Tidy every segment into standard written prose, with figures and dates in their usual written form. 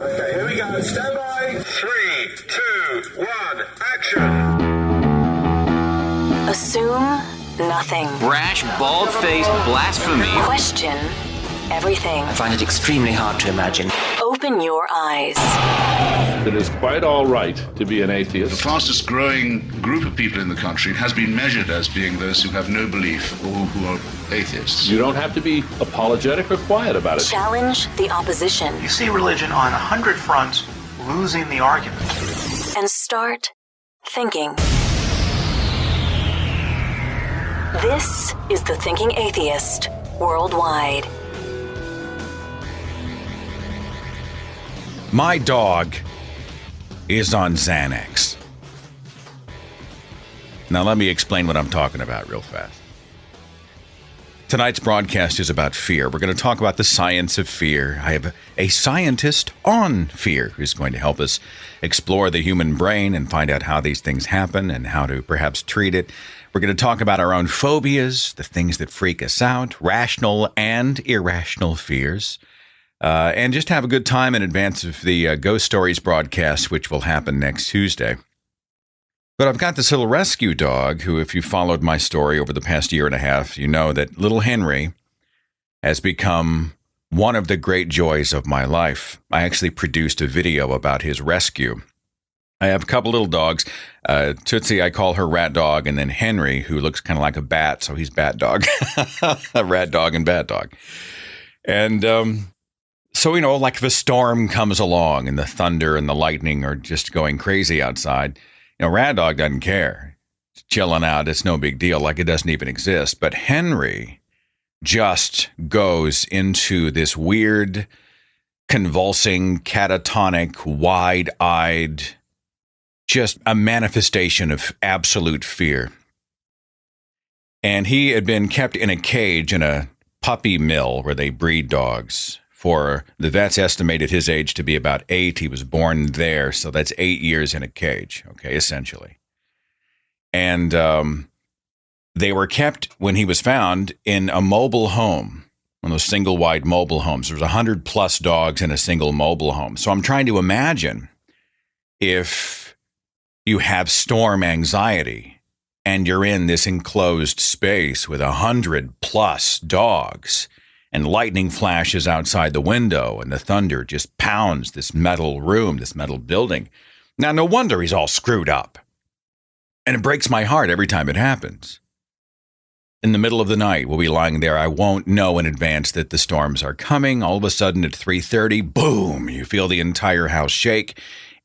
Okay, here we go. Stand by. 3, 2, 1, action. Assume nothing. Brash, bald-faced blasphemy. Question everything. I find it extremely hard to imagine. Open your eyes. It is quite all right to be an atheist. The fastest growing group of people in the country has been measured as being those who have no belief or who are atheists. You don't have to be apologetic or quiet about it. Challenge the opposition. You see religion on 100 fronts losing the argument. And start thinking. This is The Thinking Atheist Worldwide. My dog is on Xanax. Now let me explain what I'm talking about real fast. Tonight's broadcast is about fear. We're going to talk about the science of fear. I have a scientist on fear who's going to help us explore the human brain and find out how these things happen and how to perhaps treat it. We're going to talk about our own phobias, the things that freak us out, rational and irrational fears. And just have a good time in advance of the Ghost Stories broadcast, which will happen next Tuesday. But I've got this little rescue dog who, if you followed my story over the past year and a half, you know that little Henry has become one of the great joys of my life. I actually produced a video about his rescue. I have a couple little dogs. Tootsie, I call her Rat Dog, and then Henry, who looks kind of like a bat, so he's Bat Dog. A Rat Dog and Bat Dog. And so, you know, like if a storm comes along and the thunder and the lightning are just going crazy outside, you know, Rat Dog doesn't care. It's chilling out. It's no big deal, like it doesn't even exist. But Henry just goes into this weird, convulsing, catatonic, wide-eyed, just a manifestation of absolute fear. And he had been kept in a cage in a puppy mill where they breed dogs. For the vets estimated his age to be about 8. He was born there, so that's 8 years in a cage, okay, essentially. And they were kept, when he was found, in a mobile home, one of those single-wide mobile homes. There's 100-plus dogs in a single mobile home. So I'm trying to imagine if you have storm anxiety and you're in this enclosed space with 100-plus dogs, and lightning flashes outside the window, and the thunder just pounds this metal room, this metal building. Now, no wonder he's all screwed up. And it breaks my heart every time it happens. In the middle of the night, we'll be lying there. I won't know in advance that the storms are coming. All of a sudden, at 3:30, boom, you feel the entire house shake.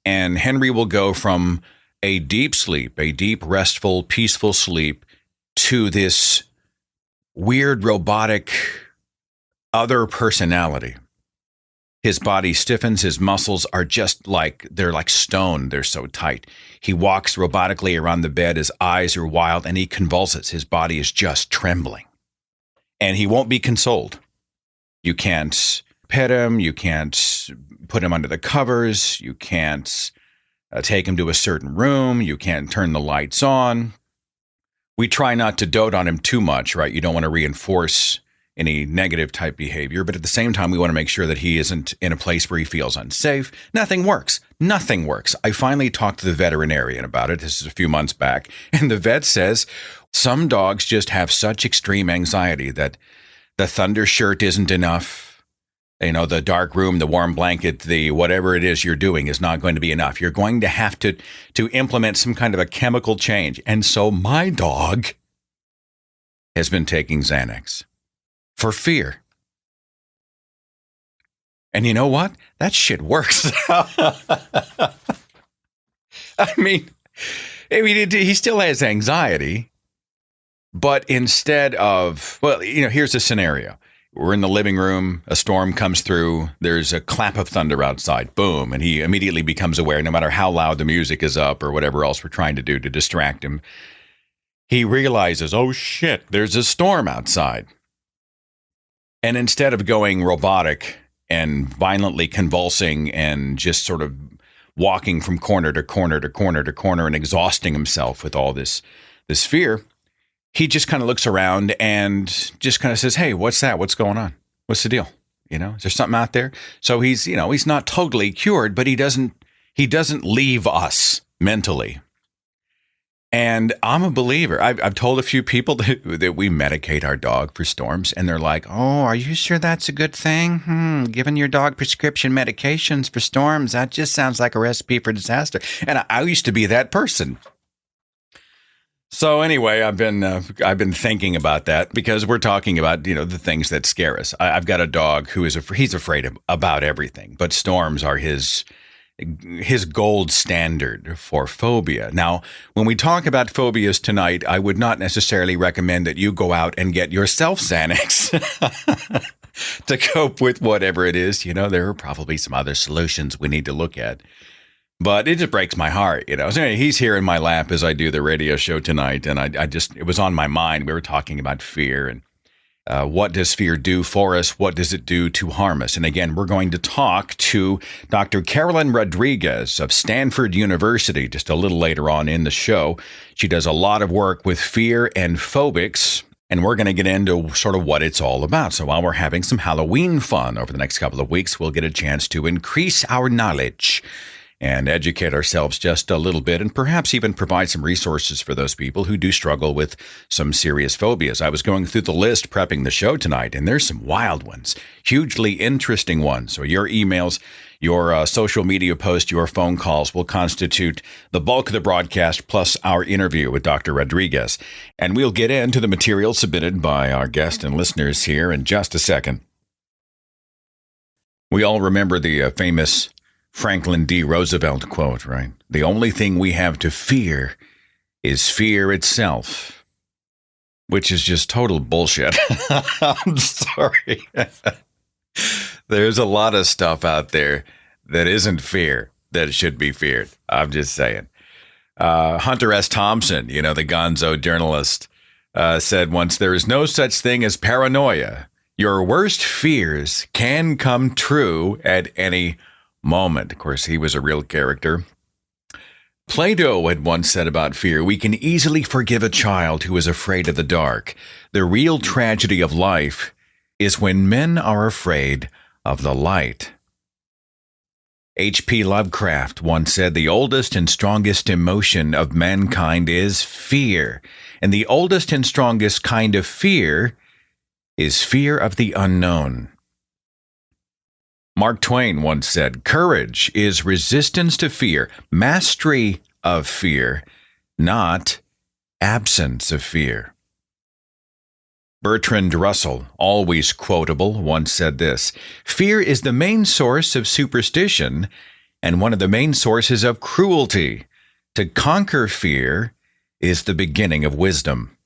And Henry will go from a deep sleep, a deep, restful, peaceful sleep, to this weird, robotic other personality. His body stiffens, his muscles are just like, they're like stone, they're so tight. He walks robotically around the bed, his eyes are wild, and he convulses. His body is just trembling. And he won't be consoled. You can't pet him, you can't put him under the covers, you can't take him to a certain room, you can't turn the lights on. We try not to dote on him too much, right? You don't want to reinforce any negative type behavior, but at the same time, we want to make sure that he isn't in a place where he feels unsafe. Nothing works. Nothing works. I finally talked to the veterinarian about it. This is a few months back. And the vet says some dogs just have such extreme anxiety that the thunder shirt isn't enough. You know, the dark room, the warm blanket, the whatever it is you're doing is not going to be enough. You're going to have to implement some kind of a chemical change. And so my dog has been taking Xanax. For fear. And you know what? That shit works. I mean, he still has anxiety, but instead of, well, you know, here's a scenario. We're in the living room, a storm comes through, there's a clap of thunder outside, boom, and he immediately becomes aware, no matter how loud the music is up or whatever else we're trying to do to distract him. He realizes, oh shit, there's a storm outside. And instead of going robotic and violently convulsing and just sort of walking from corner to corner to corner to corner and exhausting himself with all this fear, he just kind of looks around and just kind of says, hey, what's that? What's going on? What's the deal? Is there something out there? So he's not totally cured, but he doesn't leave us mentally. And I'm a believer. I've told a few people that we medicate our dog for storms, and they're like, "Oh, are you sure that's a good thing? Giving your dog prescription medications for storms, that just sounds like a recipe for disaster." And I used to be that person. So anyway, I've been thinking about that because we're talking about the things that scare us. I've got a dog who he's afraid about everything, but storms are his gold standard for phobia. Now, when we talk about phobias tonight, I would not necessarily recommend that you go out and get yourself Xanax to cope with whatever it is. There are probably some other solutions we need to look at. But it just breaks my heart, So he's here in my lap as I do the radio show tonight, and it was on my mind. We were talking about fear and what does fear do for us? What does it do to harm us? And again, we're going to talk to Dr. Carolyn Rodriguez of Stanford University just a little later on in the show. She does a lot of work with fear and phobics, and we're going to get into sort of what it's all about. So while we're having some Halloween fun over the next couple of weeks, we'll get a chance to increase our knowledge and educate ourselves just a little bit, and perhaps even provide some resources for those people who do struggle with some serious phobias. I was going through the list prepping the show tonight, and there's some wild ones, hugely interesting ones. So your emails, your social media posts, your phone calls will constitute the bulk of the broadcast, plus our interview with Dr. Rodriguez. And we'll get into the material submitted by our guests and listeners here in just a second. We all remember the famous Franklin D. Roosevelt quote, right? The only thing we have to fear is fear itself, which is just total bullshit. I'm sorry. There's a lot of stuff out there that isn't fear that should be feared. I'm just saying. Hunter S. Thompson, the gonzo journalist, said once, "There is no such thing as paranoia. Your worst fears can come true at any moment." Of course, he was a real character. Plato had once said about fear, "We can easily forgive a child who is afraid of the dark. The real tragedy of life is when men are afraid of the light." H.P. Lovecraft once said, "The oldest and strongest emotion of mankind is fear. And the oldest and strongest kind of fear is fear of the unknown." Mark Twain once said, "Courage is resistance to fear, mastery of fear, not absence of fear." Bertrand Russell, always quotable, once said this, "Fear is the main source of superstition and one of the main sources of cruelty. To conquer fear is the beginning of wisdom."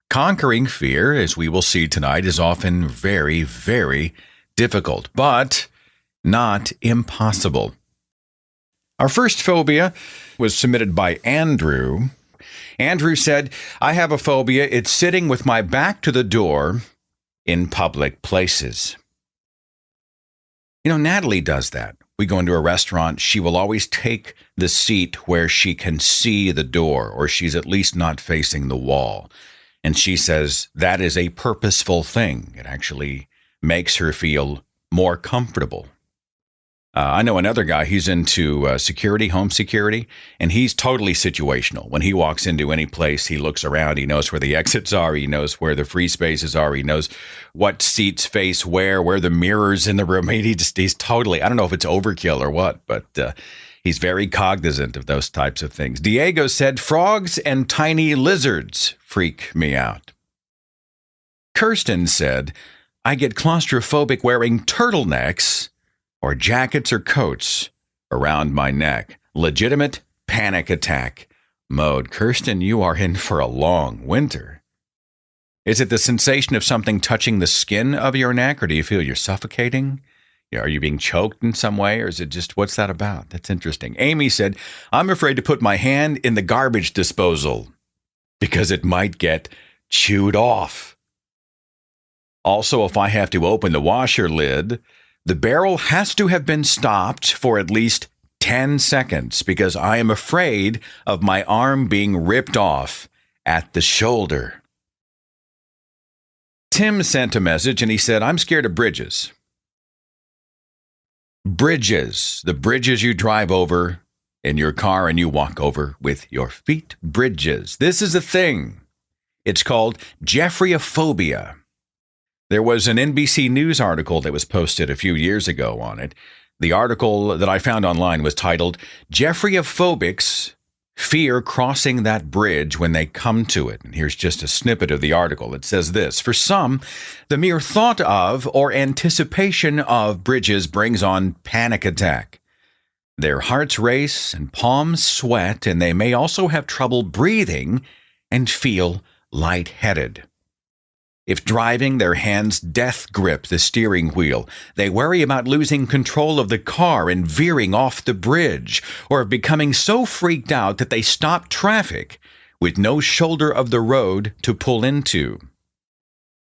Conquering fear, as we will see tonight, is often very, very difficult, but not impossible. Our first phobia was submitted by Andrew. Andrew said, "I have a phobia. It's sitting with my back to the door in public places." Natalie does that. We go into a restaurant. She will always take the seat where she can see the door, or she's at least not facing the wall. And she says that is a purposeful thing. It actually makes her feel more comfortable. I know another guy, he's into security, home security, and he's totally situational. When he walks into any place, he looks around, he knows where the exits are, he knows where the free spaces are, he knows what seats face where the mirrors in the room. He's totally, I don't know if it's overkill or what, but he's very cognizant of those types of things. Diego said, "Frogs and tiny lizards freak me out." Kirsten said, "I get claustrophobic wearing turtlenecks or jackets or coats around my neck. Legitimate panic attack mode." Kirsten, you are in for a long winter. Is it the sensation of something touching the skin of your neck, or do you feel you're suffocating? Are you being choked in some way, or is it just, what's that about? That's interesting. Amy said, "I'm afraid to put my hand in the garbage disposal because it might get chewed off. Also, if I have to open the washer lid, the barrel has to have been stopped for at least 10 seconds because I am afraid of my arm being ripped off at the shoulder." Tim sent a message and he said, I'm scared of bridges. Bridges, the bridges you drive over in your car and you walk over with your feet. Bridges. This is a thing. It's called Jeffreyophobia. There was an NBC News article that was posted a few years ago on it. The article that I found online was titled, Jeffreyophobics Fear Crossing That Bridge When They Come to It. And here's just a snippet of the article. It says this: for some, the mere thought of or anticipation of bridges brings on panic attack. Their hearts race and palms sweat, and they may also have trouble breathing and feel lightheaded. If driving, their hands death grip the steering wheel. They worry about losing control of the car and veering off the bridge, or of becoming so freaked out that they stop traffic with no shoulder of the road to pull into.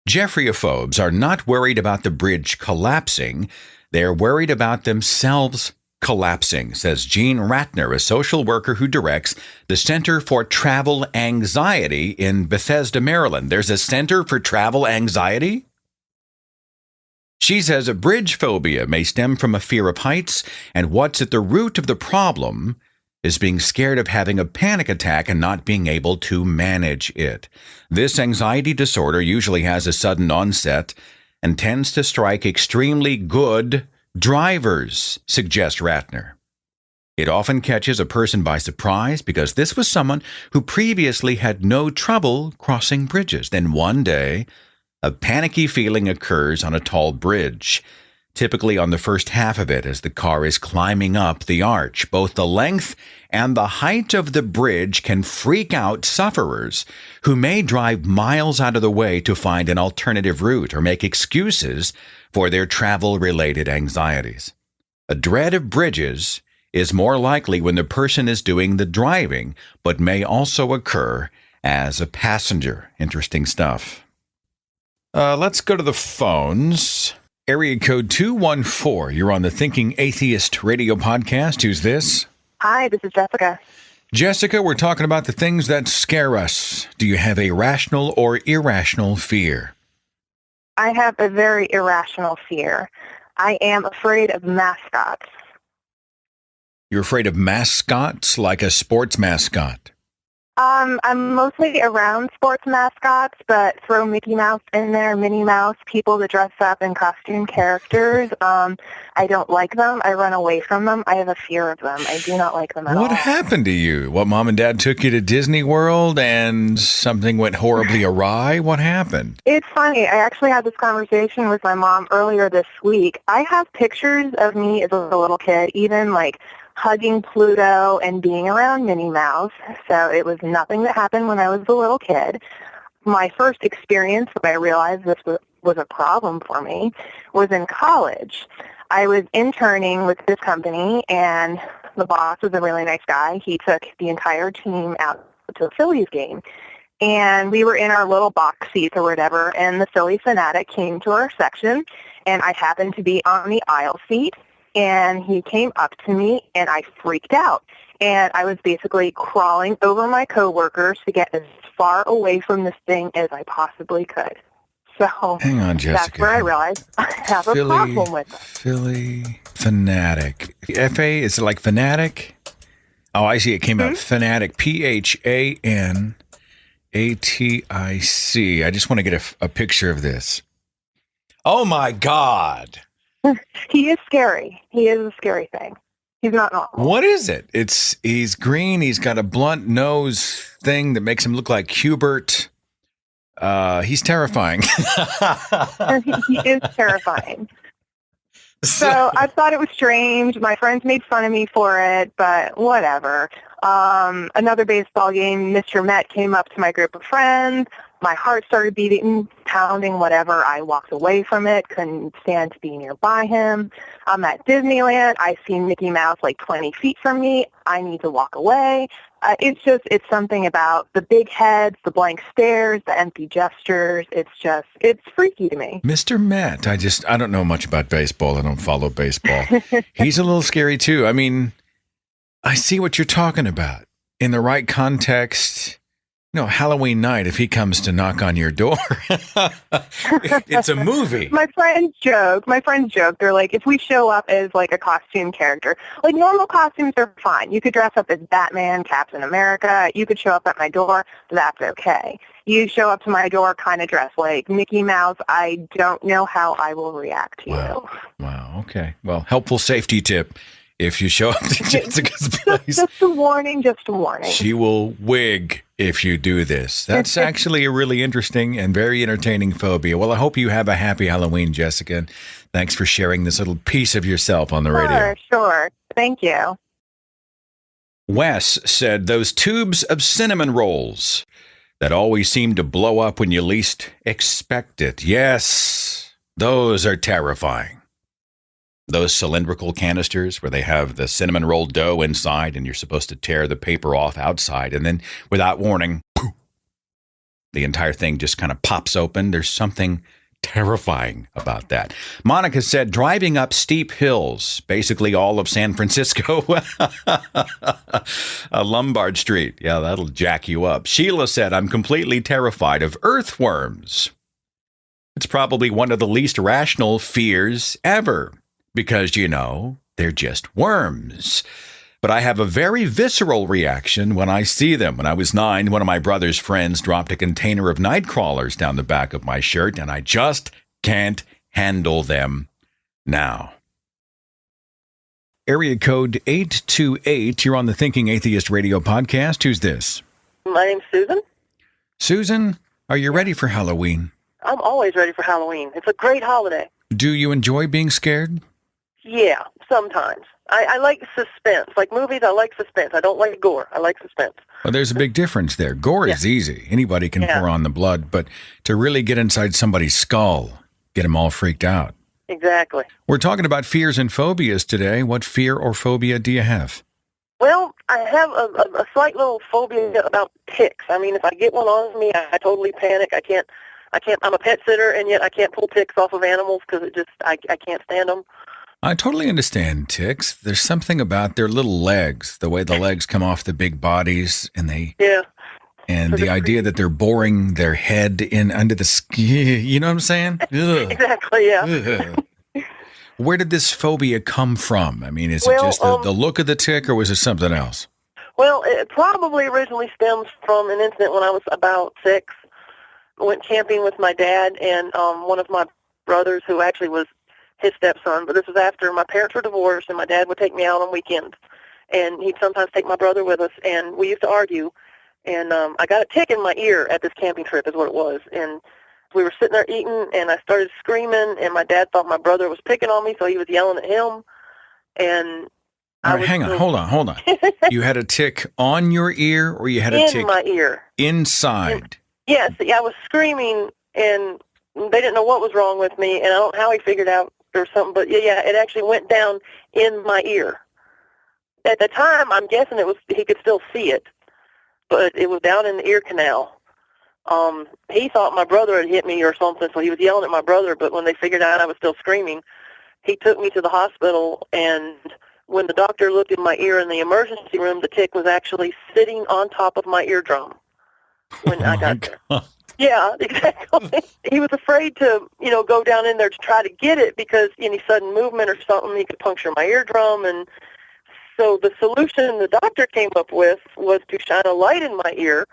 Jeffreyophobes are not worried about the bridge collapsing. They're worried about themselves collapsing, says Jean Ratner, a social worker who directs the Center for Travel Anxiety in Bethesda, Maryland. There's a Center for Travel Anxiety? She says a bridge phobia may stem from a fear of heights, and what's at the root of the problem is being scared of having a panic attack and not being able to manage it. This anxiety disorder usually has a sudden onset and tends to strike extremely good drivers, suggests Ratner. It often catches a person by surprise because this was someone who previously had no trouble crossing bridges. Then one day, a panicky feeling occurs on a tall bridge, typically on the first half of it as the car is climbing up the arch. Both the length and the height of the bridge can freak out sufferers who may drive miles out of the way to find an alternative route or make excuses for their travel-related anxieties. A dread of bridges is more likely when the person is doing the driving, but may also occur as a passenger. Interesting stuff. Let's go to the phones. Area code 214. You're on the Thinking Atheist radio podcast. Who's this? Hi, this is Jessica. Jessica, we're talking about the things that scare us. Do you have a rational or irrational fear? I have a very irrational fear. I am afraid of mascots. You're afraid of mascots, like a sports mascot? I'm mostly around sports mascots, but throw Mickey Mouse in there, Minnie Mouse, people that dress up in costume characters. I don't like them. I run away from them. I have a fear of them. I do not like them at all. What happened to you? What, Mom and Dad took you to Disney World and something went horribly awry? What happened? It's funny. I actually had this conversation with my mom earlier this week. I have pictures of me as a little kid, even like hugging Pluto and being around Minnie Mouse. So it was nothing that happened when I was a little kid. My first experience when I realized this was a problem for me was in college. I was interning with this company, and the boss was a really nice guy. He took the entire team out to a Phillies game. And we were in our little box seats or whatever, and the Philly fanatic came to our section, and I happened to be on the aisle seat. And he came up to me, and I freaked out. And I was basically crawling over my coworkers to get as far away from this thing as I possibly could. So hang on, Jessica. That's where I realized I have a problem with it. Philly fanatic. F-A, is it like fanatic? Oh, I see. It came out fanatic. P-H-A-N-A-T-I-C. I just want to get a picture of this. Oh, my God. He is scary. He is a scary thing. He's not normal. What is it? He's green. He's got a blunt nose thing that makes him look like Hubert. He's terrifying. He is terrifying. So I thought it was strange. My friends made fun of me for it, but whatever. Another baseball game, Mr. Met came up to my group of friends. My heart started beating, pounding, whatever. I walked away from it, couldn't stand to be nearby him. I'm at Disneyland. I see Mickey Mouse like 20 feet from me. I need to walk away. It's something about the big heads, the blank stares, the empty gestures. It's freaky to me. Mr. Met, I don't know much about baseball. I don't follow baseball. He's a little scary too. I mean, I see what you're talking about. In the right context, No, Halloween night, if he comes to knock on your door, it's a movie. My friends joke. They're like, if we show up as like a costume character, like normal costumes are fine. You could dress up as Batman, Captain America. You could show up at my door. That's okay. You show up to my door kind of dressed like Mickey Mouse. I don't know how I will react to you. Wow. Okay. Well, helpful safety tip. If you show up to Jessica's place, just a warning. She will wig if you do this. That's actually a really interesting and very entertaining phobia. Well, I hope you have a happy Halloween, Jessica. And thanks for sharing this little piece of yourself on the radio. Sure. Thank you. Wes said those tubes of cinnamon rolls that always seem to blow up when you least expect it. Yes, those are terrifying. Those cylindrical canisters where they have the cinnamon roll dough inside and you're supposed to tear the paper off outside, and then without warning, the entire thing just kind of pops open. There's something terrifying about that. Monica said driving up steep hills, basically all of San Francisco, Lombard Street. Yeah, that'll jack you up. Sheila said, I'm completely terrified of earthworms. It's probably one of the least rational fears ever. Because, you know, they're just worms. But I have a very visceral reaction when I see them. When I was 9, one of my brother's friends dropped a container of night crawlers down the back of my shirt, and I just can't handle them now. Area code 828, you're on the Thinking Atheist radio podcast. Who's this? My name's Susan. Susan, are you ready for Halloween? I'm always ready for Halloween. It's a great holiday. Do you enjoy being scared? Yeah, sometimes. I like suspense. Like movies, I like suspense. I don't like gore. I like suspense. Well, there's a big difference there. Gore is easy. Anybody can pour on the blood. But to really get inside somebody's skull, get them all freaked out. Exactly. We're talking about fears and phobias today. What fear or phobia do you have? Well, I have a slight little phobia about ticks. I mean, if I get one on me, I totally panic. I can't, I'm a pet sitter, and yet I can't pull ticks off of animals because I can't stand them. I totally understand ticks. There's something about their little legs, the way the legs come off the big bodies, and and the idea that they're boring their head in under the skin. You know what I'm saying? Exactly, yeah. Where did this phobia come from? I mean, is it just the look of the tick, or was it something else? Well, it probably originally stems from an incident when I was about 6. I went camping with my dad and one of my brothers, who actually was his stepson, but this was after my parents were divorced, and my dad would take me out on weekends, and he'd sometimes take my brother with us, and we used to argue, and I got a tick in my ear at this camping trip is what it was, and we were sitting there eating, and I started screaming, and my dad thought my brother was picking on me, so he was yelling at him, and all right, hang on, hold on. You had a tick on your ear, or you had a tick in my ear? Inside? Yes, I was screaming, and they didn't know what was wrong with me, and I don't know how he figured out or something, but yeah, it actually went down in my ear. At the time, I'm guessing he could still see it, but it was down in the ear canal. He thought my brother had hit me or something, so he was yelling at my brother, but when they figured out I was still screaming, he took me to the hospital, and when the doctor looked in my ear in the emergency room, the tick was actually sitting on top of my eardrum when I got there. God. Yeah, exactly. He was afraid to, go down in there to try to get it because any sudden movement or something, he could puncture my eardrum. And so the solution the doctor came up with was to shine a light in my ear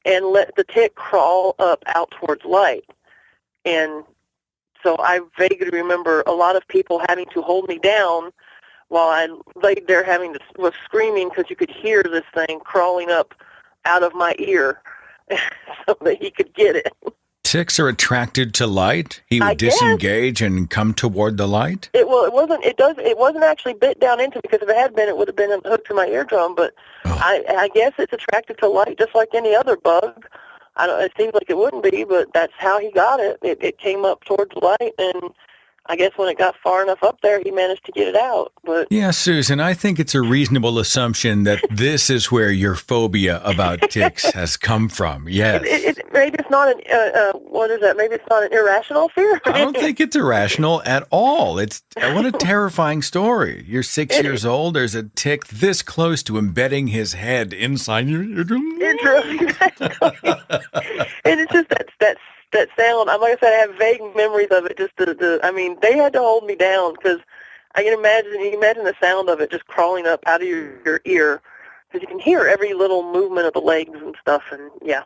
and let the tick crawl up out towards light. And so I vaguely remember a lot of people having to hold me down while I laid there was screaming because you could hear this thing crawling up out of my ear so that he could get it. Ticks are attracted to light? He would disengage and come toward the light? It wasn't actually bit down into, because if it had been, it would have been hooked to my eardrum, but I guess it's attracted to light just like any other bug. It seems like it wouldn't be, but that's how he got it. It came up towards light, and I guess when it got far enough up there, he managed to get it out. But Yeah, Susan, I think it's a reasonable assumption that this is where your phobia about ticks has come from. Yes. Maybe it's not what is that? Maybe it's not an irrational fear. I don't think it's irrational at all. What a terrifying story. You're 6 years old. There's a tick this close to embedding his head inside your eardrum. Exactly. And it's just that sound. Like I said, I have vague memories of it. Just I mean, they had to hold me down because I can imagine. You can imagine the sound of it just crawling up out of your ear because you can hear every little movement of the legs and stuff. And yeah.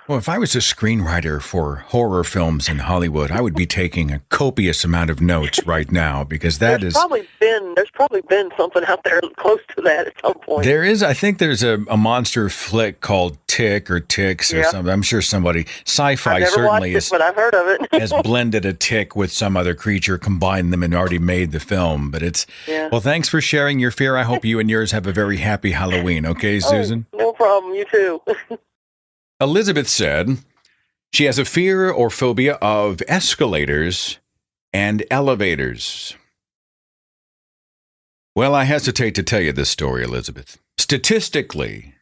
Well, if I was a screenwriter for horror films in Hollywood, I would be taking a copious amount of notes right now because there's probably been something out there close to that at some point. There is. I think there's a monster flick called Tick or Ticks or something. I'm sure somebody sci-fi certainly watched it, but I've heard of it. has blended a tick with some other creature, combined them, and already made the film. But it's well. Thanks for sharing your fear. I hope you and yours have a very happy Halloween. Okay, Susan. No problem. You too. Elizabeth said she has a fear or phobia of escalators and elevators. Well, I hesitate to tell you this story, Elizabeth. Statistically,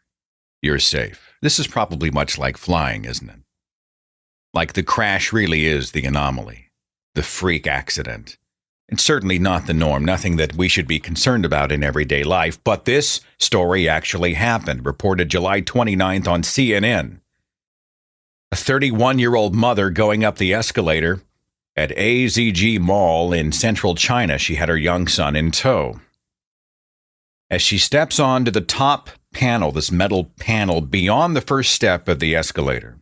you're safe. This is probably much like flying, isn't it? Like the crash really is the anomaly, the freak accident. It's certainly not the norm, nothing that we should be concerned about in everyday life. But this story actually happened, reported July 29th on CNN. A 31-year-old mother going up the escalator at AZG Mall in central China. She had her young son in tow. As she steps onto the top panel, this metal panel beyond the first step of the escalator,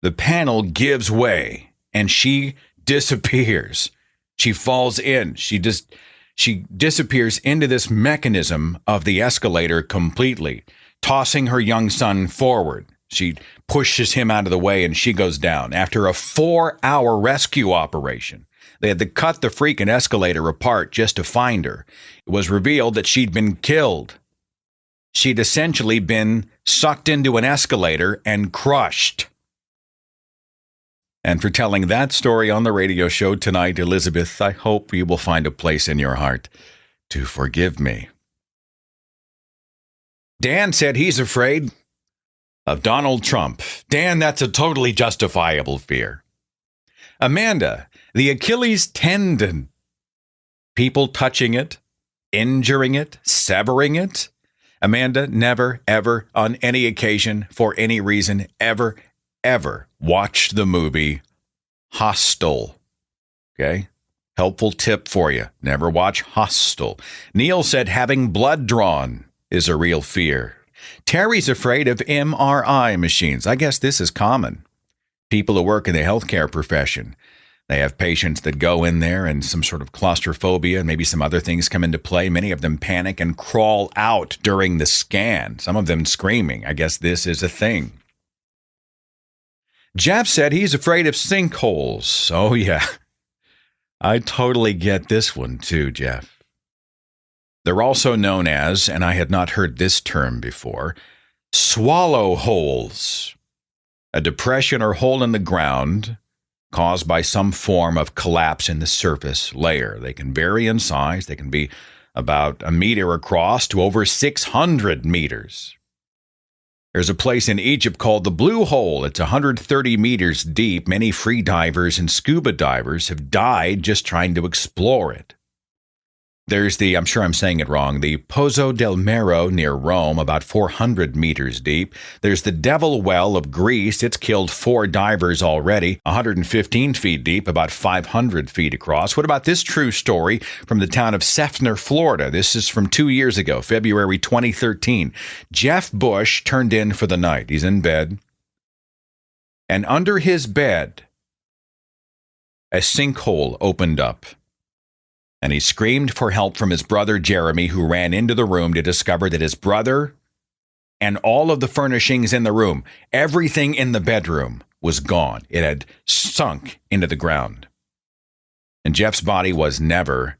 the panel gives way and she disappears. She falls in. She disappears into this mechanism of the escalator completely, tossing her young son forward. She pushes him out of the way and she goes down. After a 4-hour rescue operation, they had to cut the freaking escalator apart just to find her. It was revealed that she'd been killed. She'd essentially been sucked into an escalator and crushed. And for telling that story on the radio show tonight, Elizabeth, I hope you will find a place in your heart to forgive me. Dan said he's afraid of Donald Trump. Dan, that's a totally justifiable fear. Amanda, the Achilles tendon. People touching it, injuring it, severing it. Amanda, never, ever, on any occasion, for any reason, ever watched the movie Hostel. Okay? Helpful tip for you. Never watch Hostel. Neil said having blood drawn is a real fear. Terry's afraid of MRI machines. I guess this is common. People who work in the healthcare profession, they have patients that go in there and some sort of claustrophobia and maybe some other things come into play. Many of them panic and crawl out during the scan, some of them screaming. I guess this is a thing. Jeff said he's afraid of sinkholes. Oh, yeah. I totally get this one too, Jeff. They're also known as, and I had not heard this term before, swallow holes. A depression or hole in the ground caused by some form of collapse in the surface layer. They can vary in size. They can be about a meter across to over 600 meters. There's a place in Egypt called the Blue Hole. It's 130 meters deep. Many free divers and scuba divers have died just trying to explore it. There's the, I'm sure I'm saying it wrong, the Pozzo del Mero near Rome, about 400 meters deep. There's the Devil Well of Greece. It's killed 4 divers already, 115 feet deep, about 500 feet across. What about this true story from the town of Seffner, Florida? This is from 2 years ago, February 2013. Jeff Bush turned in for the night. He's in bed. And under his bed, a sinkhole opened up. And he screamed for help from his brother, Jeremy, who ran into the room to discover that his brother and all of the furnishings in the room, everything in the bedroom, was gone. It had sunk into the ground. And Jeff's body was never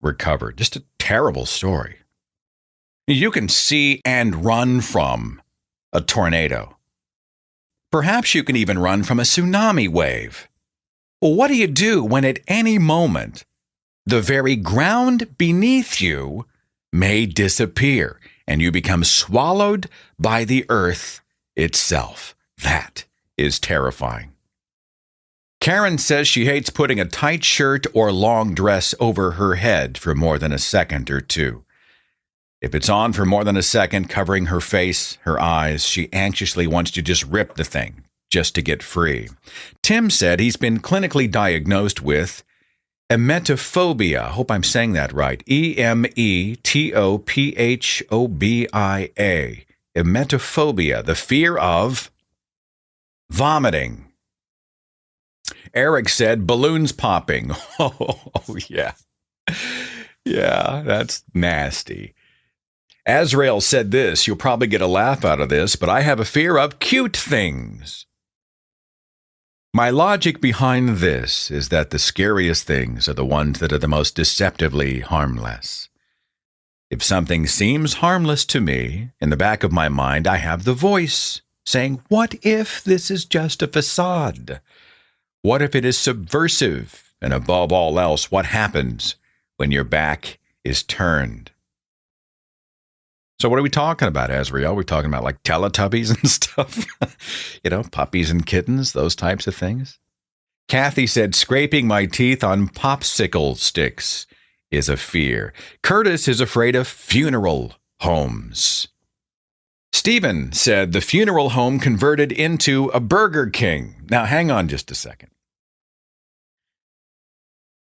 recovered. Just a terrible story. You can see and run from a tornado. Perhaps you can even run from a tsunami wave. Well, what do you do when at any moment the very ground beneath you may disappear and you become swallowed by the earth itself? That is terrifying. Karen says she hates putting a tight shirt or long dress over her head for more than a second or two. If it's on for more than a second, covering her face, her eyes, she anxiously wants to just rip the thing just to get free. Tim said he's been clinically diagnosed with emetophobia. I hope I'm saying that right. Emetophobia. Emetophobia, the fear of vomiting. Eric said balloons popping. Oh, yeah. Yeah, that's nasty. Azrael said this, you'll probably get a laugh out of this, but I have a fear of cute things. My logic behind this is that the scariest things are the ones that are the most deceptively harmless. If something seems harmless to me, in the back of my mind, I have the voice saying, what if this is just a facade? What if it is subversive? And above all else, what happens when your back is turned? So what are we talking about, Azrael? We're talking about like Teletubbies and stuff? Puppies and kittens, those types of things? Kathy said, scraping my teeth on popsicle sticks is a fear. Curtis is afraid of funeral homes. Stephen said, the funeral home converted into a Burger King. Now, hang on just a second.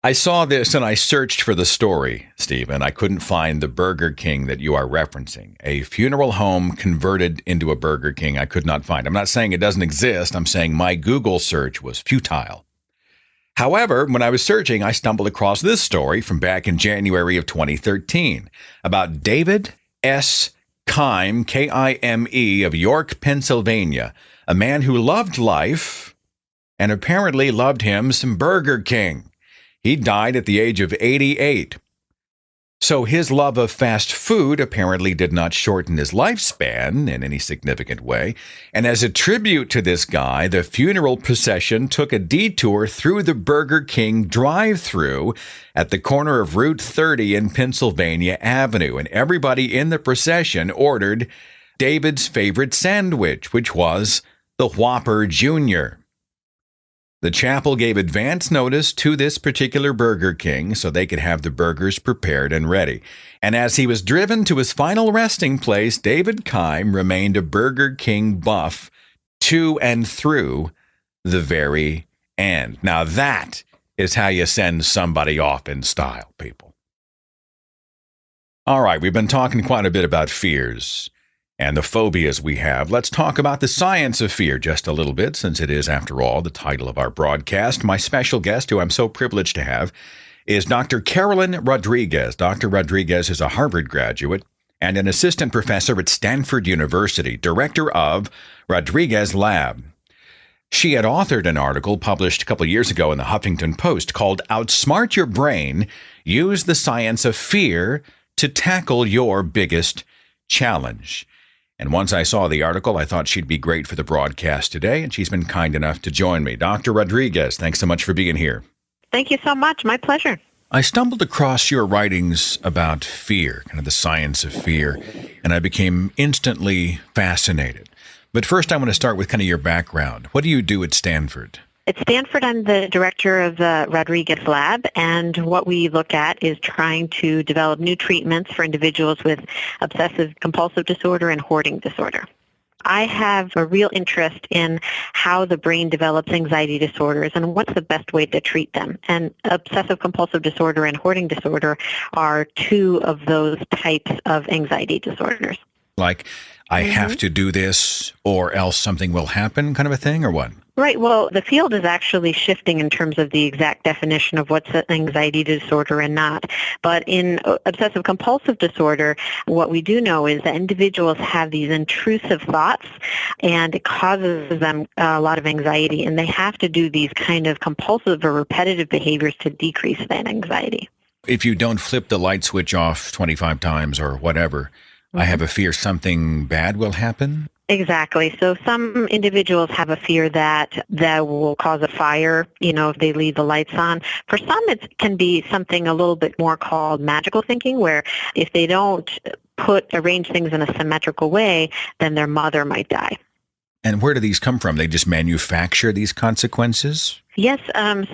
I saw this and I searched for the story, Stephen. I couldn't find the Burger King that you are referencing. A funeral home converted into a Burger King I could not find. I'm not saying it doesn't exist. I'm saying my Google search was futile. However, when I was searching, I stumbled across this story from back in January of 2013 about David S. Kime, K-I-M-E, of York, Pennsylvania, a man who loved life and apparently loved him some Burger King. He died at the age of 88. So his love of fast food apparently did not shorten his lifespan in any significant way. And as a tribute to this guy, the funeral procession took a detour through the Burger King drive-thru at the corner of Route 30 and Pennsylvania Avenue. And everybody in the procession ordered David's favorite sandwich, which was the Whopper Jr. The chapel gave advance notice to this particular Burger King so they could have the burgers prepared and ready. And as he was driven to his final resting place, David Kime remained a Burger King buff to and through the very end. Now that is how you send somebody off in style, people. All right, we've been talking quite a bit about fears and the phobias we have. Let's talk about the science of fear just a little bit, since it is, after all, the title of our broadcast. My special guest, who I'm so privileged to have, is Dr. Carolyn Rodriguez. Dr. Rodriguez is a Harvard graduate and an assistant professor at Stanford University, director of Rodriguez Lab. She had authored an article published a couple of years ago in the Huffington Post called Outsmart Your Brain, Use the Science of Fear to Tackle Your Biggest Challenge. And once I saw the article, I thought she'd be great for the broadcast today, and she's been kind enough to join me. Dr. Rodriguez, thanks so much for being here. Thank you so much. My pleasure. I stumbled across your writings about fear, kind of the science of fear, and I became instantly fascinated. But first, I want to start with kind of your background. What do you do at Stanford? At Stanford, I'm the director of the Rodriguez Lab, and what we look at is trying to develop new treatments for individuals with obsessive-compulsive disorder and hoarding disorder. I have a real interest in how the brain develops anxiety disorders and what's the best way to treat them. And obsessive-compulsive disorder and hoarding disorder are two of those types of anxiety disorders. Like, I have to do this or else something will happen kind of a thing, or what? Right. Well, the field is actually shifting in terms of the exact definition of what's an anxiety disorder and not. But in obsessive-compulsive disorder, what we do know is that individuals have these intrusive thoughts, and it causes them a lot of anxiety, and they have to do these kind of compulsive or repetitive behaviors to decrease that anxiety. If you don't flip the light switch off 25 times or whatever, I have a fear something bad will happen? Exactly. So some individuals have a fear that will cause a fire, if they leave the lights on. For some, it can be something a little bit more called magical thinking, where if they don't arrange things in a symmetrical way, then their mother might die. And where do these come from? They just manufacture these consequences? Yes,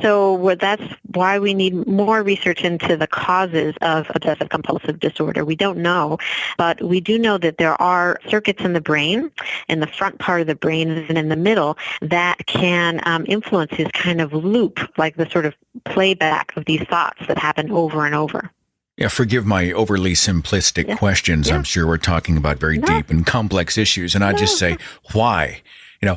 so that's why we need more research into the causes of obsessive-compulsive disorder. We don't know, but we do know that there are circuits in the brain, in the front part of the brain and in the middle, that can influence this kind of loop, like the sort of playback of these thoughts that happen over and over. Yeah, forgive my overly simplistic questions. I'm sure we're talking about very deep and complex issues. And I just say, why?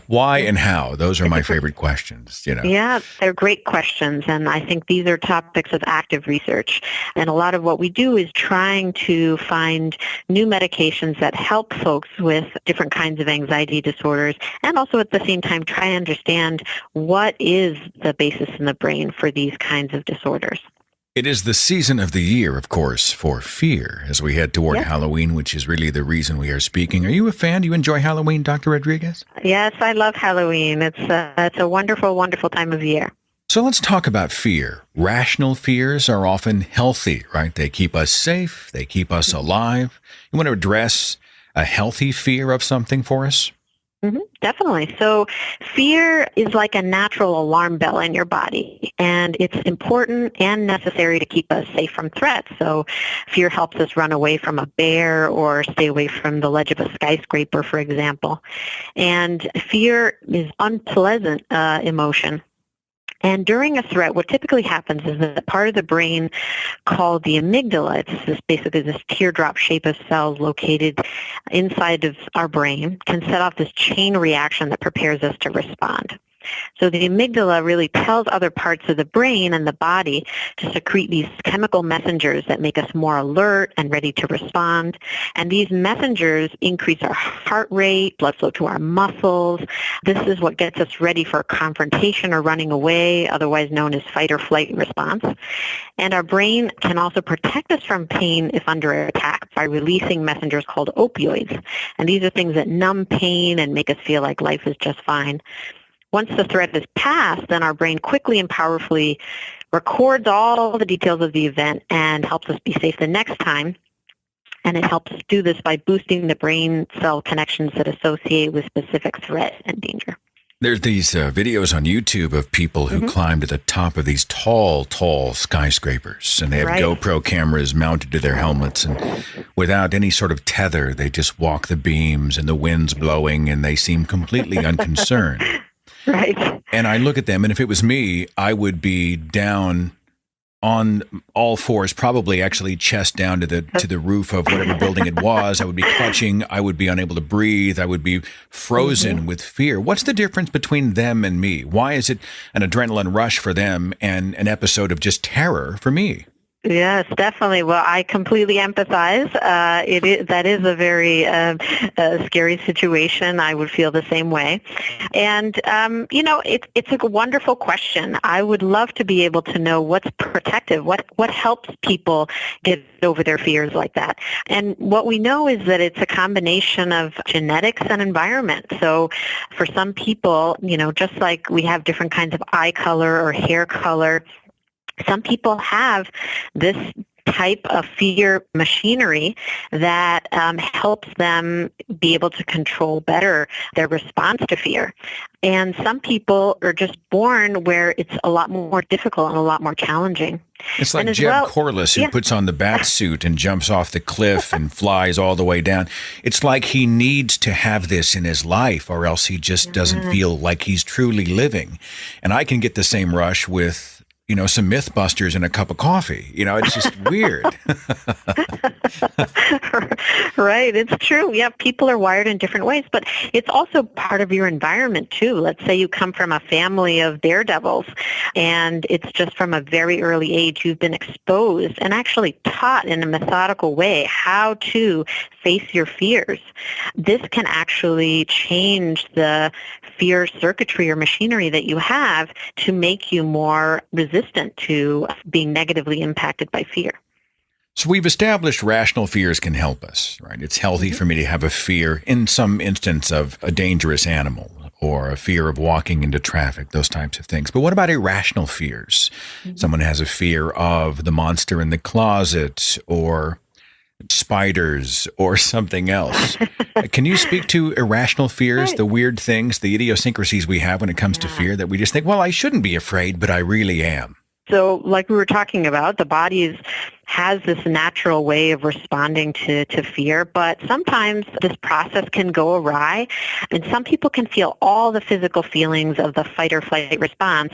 Why and how? Those are my favorite questions, Yeah, they're great questions. And I think these are topics of active research. And a lot of what we do is trying to find new medications that help folks with different kinds of anxiety disorders, and also at the same time try to understand what is the basis in the brain for these kinds of disorders. It is the season of the year, of course, for fear as we head toward Halloween, which is really the reason we are speaking. Are you a fan? Do you enjoy Halloween, Dr. Rodriguez? Yes, I love Halloween. It's a wonderful, wonderful time of year. So let's talk about fear. Rational fears are often healthy, right? They keep us safe. They keep us alive. You want to address a healthy fear of something for us? Mm-hmm, definitely. So fear is like a natural alarm bell in your body, and it's important and necessary to keep us safe from threats. So fear helps us run away from a bear or stay away from the ledge of a skyscraper, for example. And fear is unpleasant emotion. And during a threat, what typically happens is that the part of the brain called the amygdala, it's basically this teardrop shape of cells located inside of our brain, can set off this chain reaction that prepares us to respond. So the amygdala really tells other parts of the brain and the body to secrete these chemical messengers that make us more alert and ready to respond. And these messengers increase our heart rate, blood flow to our muscles. This is what gets us ready for confrontation or running away, otherwise known as fight or flight response. And our brain can also protect us from pain if under attack by releasing messengers called opioids. And these are things that numb pain and make us feel like life is just fine. Once the threat is passed, then our brain quickly and powerfully records all the details of the event and helps us be safe the next time. And it helps us do this by boosting the brain cell connections that associate with specific threat and danger. There's these videos on YouTube of people who climb to the top of these tall skyscrapers, and they have GoPro cameras mounted to their helmets, and without any sort of tether, they just walk the beams, and the wind's blowing, and they seem completely unconcerned. Right. And I look at them, and if it was me, I would be down on all fours, probably actually chest down to the roof of whatever building it was. I would be clutching. I would be unable to breathe. I would be frozen with fear. What's the difference between them and me? Why is it an adrenaline rush for them and an episode of just terror for me? Yes, definitely. Well, I completely empathize. That is a very scary situation. I would feel the same way. And, it's a wonderful question. I would love to be able to know what's protective, what helps people get over their fears like that. And what we know is that it's a combination of genetics and environment. So for some people, just like we have different kinds of eye color or hair color, some people have this type of fear machinery that helps them be able to control better their response to fear. And some people are just born where it's a lot more difficult and a lot more challenging. It's like Jeb Corliss, who puts on the bat suit and jumps off the cliff and flies all the way down. It's like he needs to have this in his life, or else he just doesn't feel like he's truly living. And I can get the same rush with some Mythbusters and a cup of coffee. It's just weird. Right. It's true. Yeah, people are wired in different ways, but it's also part of your environment too. Let's say you come from a family of daredevils, and it's just from a very early age you've been exposed and actually taught in a methodical way how to face your fears. This can actually change the fear circuitry or machinery that you have to make you more resistant to being negatively impacted by fear. So we've established rational fears can help us, right? It's healthy for me to have a fear in some instance of a dangerous animal or a fear of walking into traffic, those types of things. But what about irrational fears? Someone has a fear of the monster in the closet or spiders or something else. Can you speak to irrational fears, the weird things, the idiosyncrasies we have when it comes to fear that we just think, well, I shouldn't be afraid, but I really am? So like we were talking about, the body has this natural way of responding to fear, but sometimes this process can go awry, and some people can feel all the physical feelings of the fight or flight response,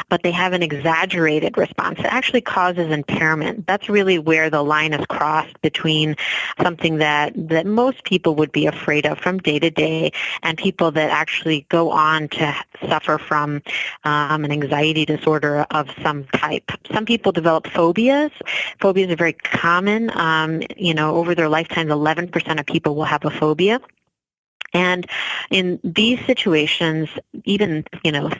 but they have an exaggerated response. It actually causes impairment. That's really where the line is crossed between something that most people would be afraid of from day to day and people that actually go on to suffer from an anxiety disorder of some type. Some people develop phobias. Phobias are very common. Over their lifetime, 11% of people will have a phobia. And in these situations, even,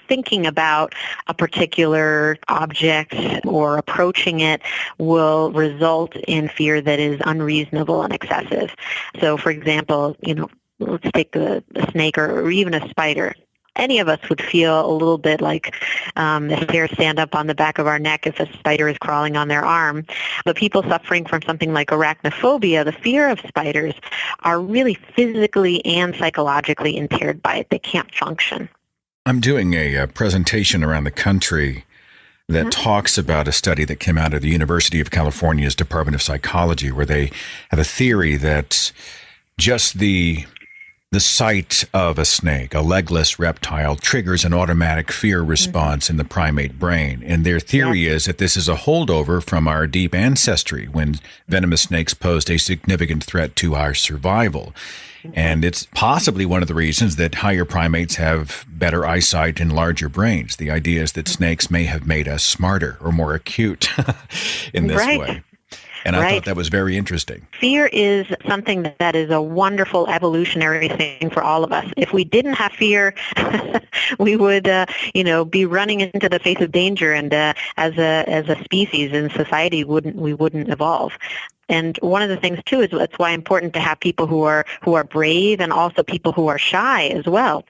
thinking about a particular object or approaching it will result in fear that is unreasonable and excessive. So, for example, let's take a snake or even a spider. Any of us would feel a little bit like the hair stand up on the back of our neck if a spider is crawling on their arm. But people suffering from something like arachnophobia, the fear of spiders, are really physically and psychologically impaired by it. They can't function. I'm doing a presentation around the country that talks about a study that came out of the University of California's Department of Psychology, where they have a theory that just the sight of a snake, a legless reptile, triggers an automatic fear response in the primate brain. And their theory is that this is a holdover from our deep ancestry when venomous snakes posed a significant threat to our survival. And it's possibly one of the reasons that higher primates have better eyesight and larger brains. The idea is that snakes may have made us smarter or more acute in this way. And I thought that was very interesting. Fear is something that is a wonderful evolutionary thing for all of us. If we didn't have fear, we would, be running into the face of danger, and as a species in society, we wouldn't evolve. And one of the things too is it's why important to have people who are brave and also people who are shy as well.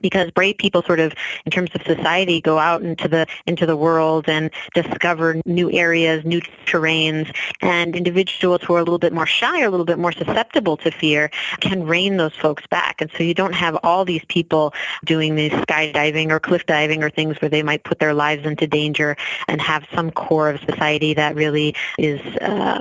Because brave people sort of, in terms of society, go out into the world and discover new areas, new terrains, and individuals who are a little bit more shy or a little bit more susceptible to fear can rein those folks back. And so you don't have all these people doing these skydiving or cliff diving or things where they might put their lives into danger, and have some core of society that really is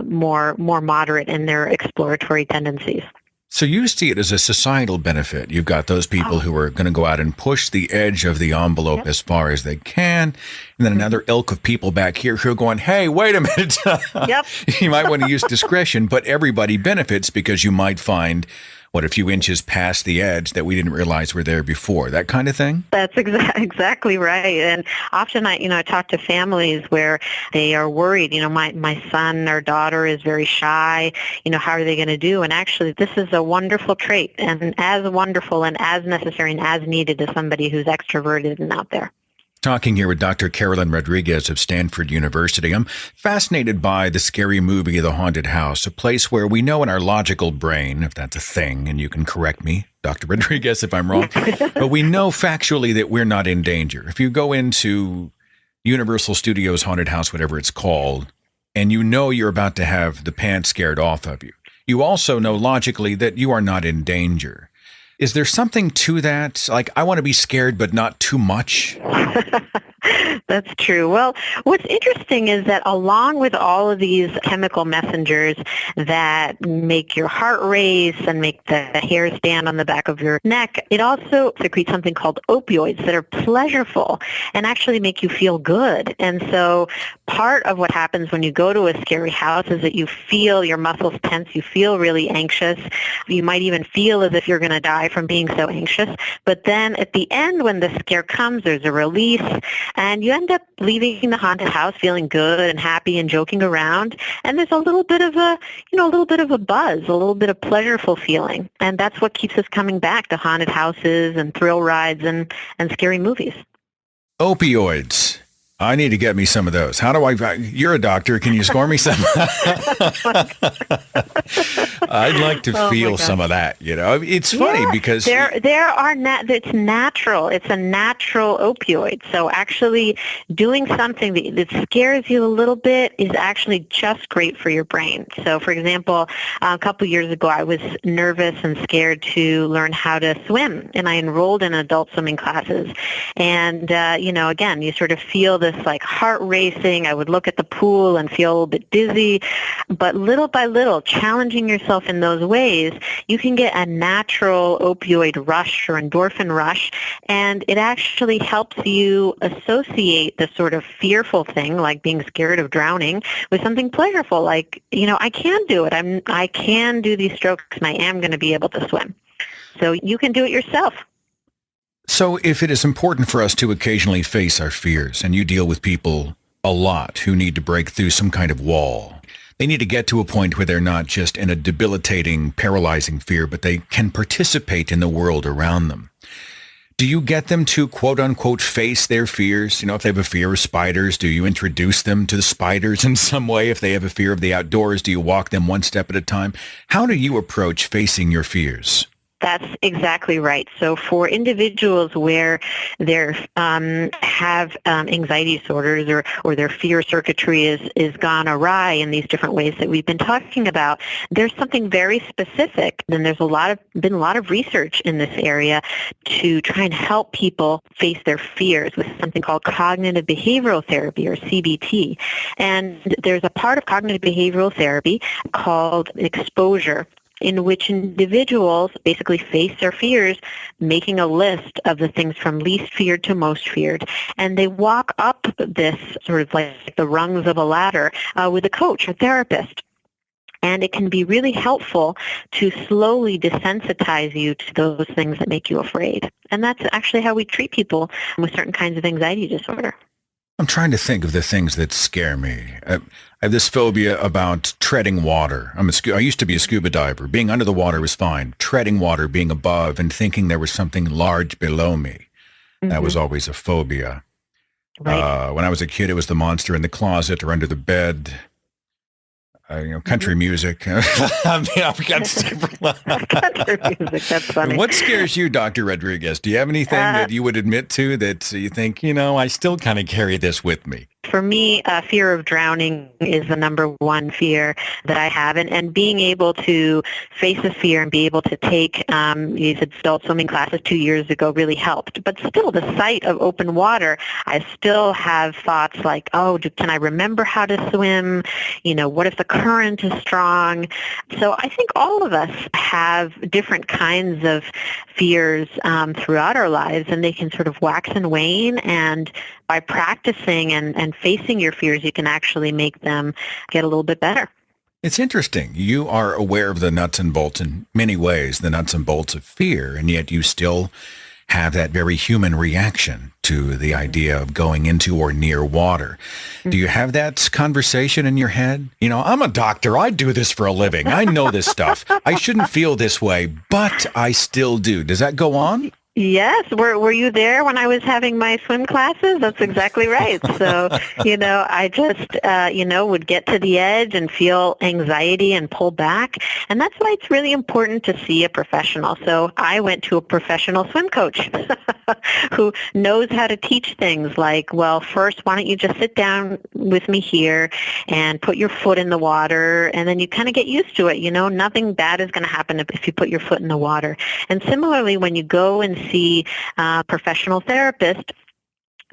more moderate in their exploratory tendencies. So you see it as a societal benefit. You've got those people who are going to go out and push the edge of the envelope as far as they can. And then another ilk of people back here who are going, hey, wait a minute. You might want to use discretion, but everybody benefits because you might find a few inches past the edge that we didn't realize were there before, that kind of thing? That's exactly right. And often I talk to families where they are worried, my son or daughter is very shy, how are they going to do? And actually, this is a wonderful trait, and as wonderful and as necessary and as needed as somebody who's extroverted and out there. Talking here with Dr. Carolyn Rodriguez of Stanford University. I'm fascinated by the scary movie, The Haunted House, a place where we know in our logical brain, if that's a thing, and you can correct me, Dr. Rodriguez, if I'm wrong, but we know factually that we're not in danger. If you go into Universal Studios Haunted House, whatever it's called, and you know you're about to have the pants scared off of you, you also know logically that you are not in danger. Is there something to that? Like, I want to be scared, but not too much? That's true. Well, what's interesting is that along with all of these chemical messengers that make your heart race and make the hair stand on the back of your neck, it also secretes something called opioids that are pleasurable and actually make you feel good. And so part of what happens when you go to a scary house is that you feel your muscles tense, you feel really anxious, you might even feel as if you're going to die from being so anxious. But then at the end, when the scare comes, there's a release, and you end up leaving the haunted house feeling good and happy and joking around. And there's a little bit of a buzz, a little bit of pleasurable feeling. And that's what keeps us coming back to haunted houses and thrill rides and scary movies. Opioids. I need to get me some of those. How do you're a doctor. Can you score me some? I'd like to feel some of that, It's funny because it's natural. It's a natural opioid. So actually doing something that scares you a little bit is actually just great for your brain. So for example, a couple years ago, I was nervous and scared to learn how to swim, and I enrolled in adult swimming classes. And, again, you sort of feel this like heart racing. I would look at the pool and feel a little bit dizzy. But little by little, challenging yourself in those ways, you can get a natural opioid rush or endorphin rush, and it actually helps you associate the sort of fearful thing, like being scared of drowning, with something pleasurable, like, I can do it. I can do these strokes, and I am going to be able to swim. So you can do it yourself. So if it is important for us to occasionally face our fears, and you deal with people a lot who need to break through some kind of wall, they need to get to a point where they're not just in a debilitating, paralyzing fear, but they can participate in the world around them. Do you get them to, quote unquote, face their fears? If they have a fear of spiders, do you introduce them to the spiders in some way? If they have a fear of the outdoors, do you walk them one step at a time? How do you approach facing your fears? That's exactly right. So for individuals where they have anxiety disorders or their fear circuitry is gone awry in these different ways that we've been talking about, there's something very specific. And there's been a lot of research in this area to try and help people face their fears with something called cognitive behavioral therapy, or CBT. And there's a part of cognitive behavioral therapy called exposure, in which individuals basically face their fears, making a list of the things from least feared to most feared. And they walk up this sort of like the rungs of a ladder with a coach or therapist. And it can be really helpful to slowly desensitize you to those things that make you afraid. And that's actually how we treat people with certain kinds of anxiety disorder. I'm trying to think of the things that scare me. I have this phobia about treading water. I used to be a scuba diver. Being under the water was fine. Treading water, being above, and thinking there was something large below me. Mm-hmm. That was always a phobia. Right. When I was a kid, it was the monster in the closet or under the bed. Country music. I've got several. Country music, that's funny. What scares you, Dr. Rodriguez? Do you have anything that you would admit to that you think, I still kind of carry this with me? For me, fear of drowning is the number one fear that I have. And being able to face a fear and be able to take these adult swimming classes 2 years ago really helped. But still, the sight of open water, I still have thoughts like, can I remember how to swim? What if the current is strong? So I think all of us have different kinds of fears throughout our lives, and they can sort of wax and wane. And by practicing and facing your fears, you can actually make them get a little bit better. It's interesting. You are aware of the nuts and bolts in many ways, the nuts and bolts of fear, and yet you still have that very human reaction to the idea of going into or near water. Do you have that conversation in your head? I'm a doctor. I do this for a living. I know this stuff. I shouldn't feel this way, but I still do. Does that go on? Yes. Were you there when I was having my swim classes? That's exactly right. So, I just, would get to the edge and feel anxiety and pull back. And that's why it's really important to see a professional. So I went to a professional swim coach who knows how to teach things like, well, first, why don't you just sit down with me here and put your foot in the water, and then you kind of get used to it. Nothing bad is going to happen if you put your foot in the water. And similarly, when you go and see a professional therapist,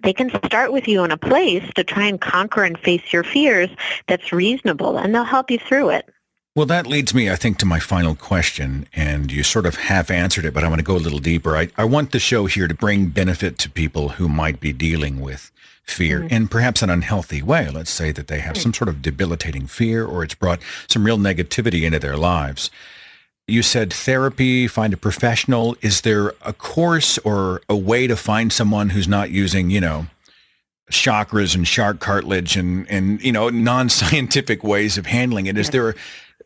they can start with you in a place to try and conquer and face your fears that's reasonable, and they'll help you through it. Well, that leads me, I think, to my final question, and you sort of half answered it, but I want to go a little deeper. I want the show here to bring benefit to people who might be dealing with fear in perhaps an unhealthy way. Let's say that they have some sort of debilitating fear, or it's brought some real negativity into their lives. You said therapy, find a professional. Is there a course or a way to find someone who's not using, chakras and shark cartilage and non-scientific ways of handling it? Is there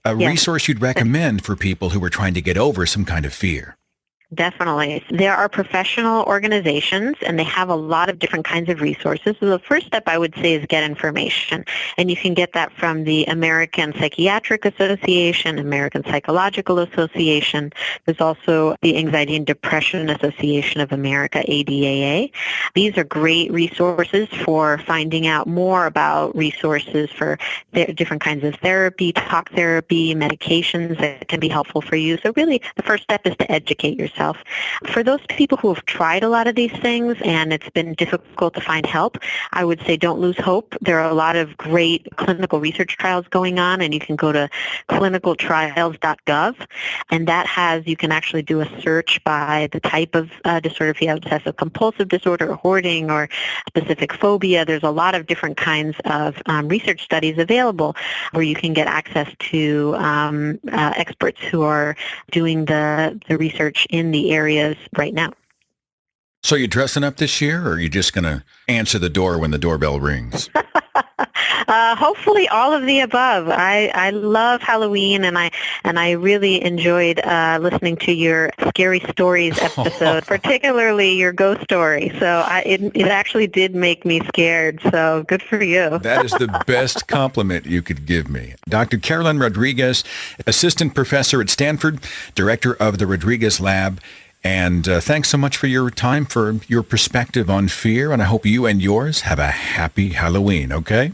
a resource you'd recommend for people who are trying to get over some kind of fear? Definitely. There are professional organizations, and they have a lot of different kinds of resources. So the first step I would say is get information. And you can get that from the American Psychiatric Association, American Psychological Association. There's also the Anxiety and Depression Association of America, ADAA. These are great resources for finding out more about resources for different kinds of therapy, talk therapy, medications that can be helpful for you. So really, the first step is to educate yourself. For those people who have tried a lot of these things and it's been difficult to find help, I would say don't lose hope. There are a lot of great clinical research trials going on, and you can go to clinicaltrials.gov, and you can actually do a search by the type of disorder. If you have obsessive-compulsive disorder or hoarding or specific phobia, there's a lot of different kinds of research studies available where you can get access to experts who are doing the research in the areas right now. So you dressing up this year, or are you just going to answer the door when the doorbell rings? Hopefully all of the above. I love Halloween, and I really enjoyed listening to your Scary Stories episode, particularly your ghost story. So it actually did make me scared, so good for you. That is the best compliment you could give me. Dr. Carolyn Rodriguez, assistant professor at Stanford, director of the Rodriguez Lab. And thanks so much for your time, for your perspective on fear, and I hope you and yours have a happy Halloween, okay?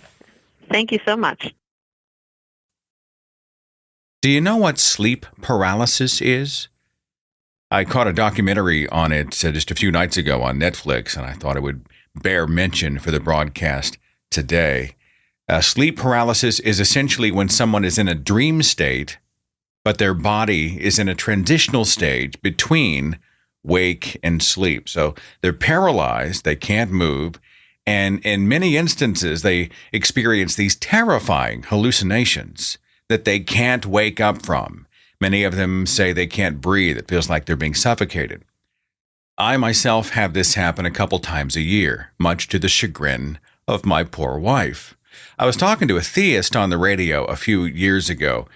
Thank you so much. Do you know what sleep paralysis is? I caught a documentary on it just a few nights ago on Netflix, and I thought it would bear mention for the broadcast today. Sleep paralysis is essentially when someone is in a dream state, but their body is in a transitional stage between wake and sleep. So they're paralyzed, they can't move, and in many instances, they experience these terrifying hallucinations that they can't wake up from. Many of them say they can't breathe. It feels like they're being suffocated. I myself have this happen a couple times a year, much to the chagrin of my poor wife. I was talking to a theist on the radio a few years ago,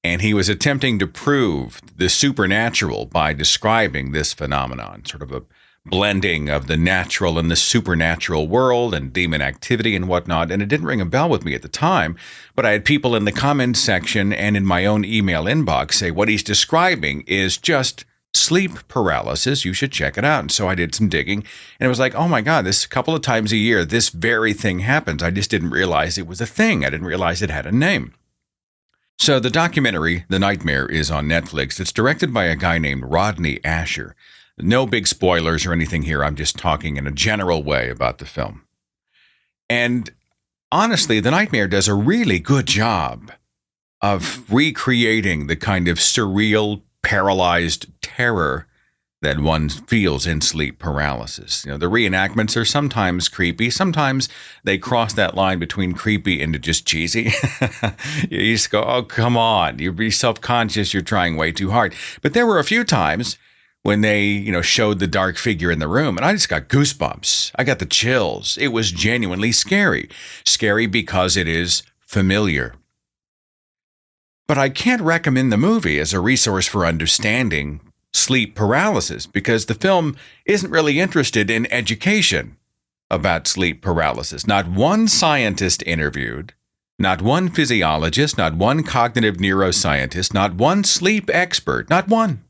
and he was attempting to prove the supernatural by describing this phenomenon, sort of a blending of the natural and the supernatural world and demon activity and whatnot. And it didn't ring a bell with me at the time, but I had people in the comments section and in my own email inbox say what he's describing is just sleep paralysis. You should check it out. And so I did some digging, and it was like, oh my God, this a couple of times a year, this very thing happens. I just didn't realize it was a thing. I didn't realize it had a name. So the documentary, The Nightmare, is on Netflix. It's directed by a guy named Rodney Asher. No big spoilers or anything here. I'm just talking in a general way about the film. And honestly, The Nightmare does a really good job of recreating the kind of surreal, paralyzed terror that one feels in sleep paralysis. You know, the reenactments are sometimes creepy. Sometimes they cross that line between creepy into just cheesy. You just go, oh, come on. You'd be self-conscious. You're trying way too hard. But there were a few times when they, showed the dark figure in the room, and I just got goosebumps. I got the chills. It was genuinely scary. Scary because it is familiar. But I can't recommend the movie as a resource for understanding sleep paralysis because the film isn't really interested in education about sleep paralysis. Not one scientist interviewed, not one physiologist, not one cognitive neuroscientist, not one sleep expert, not one.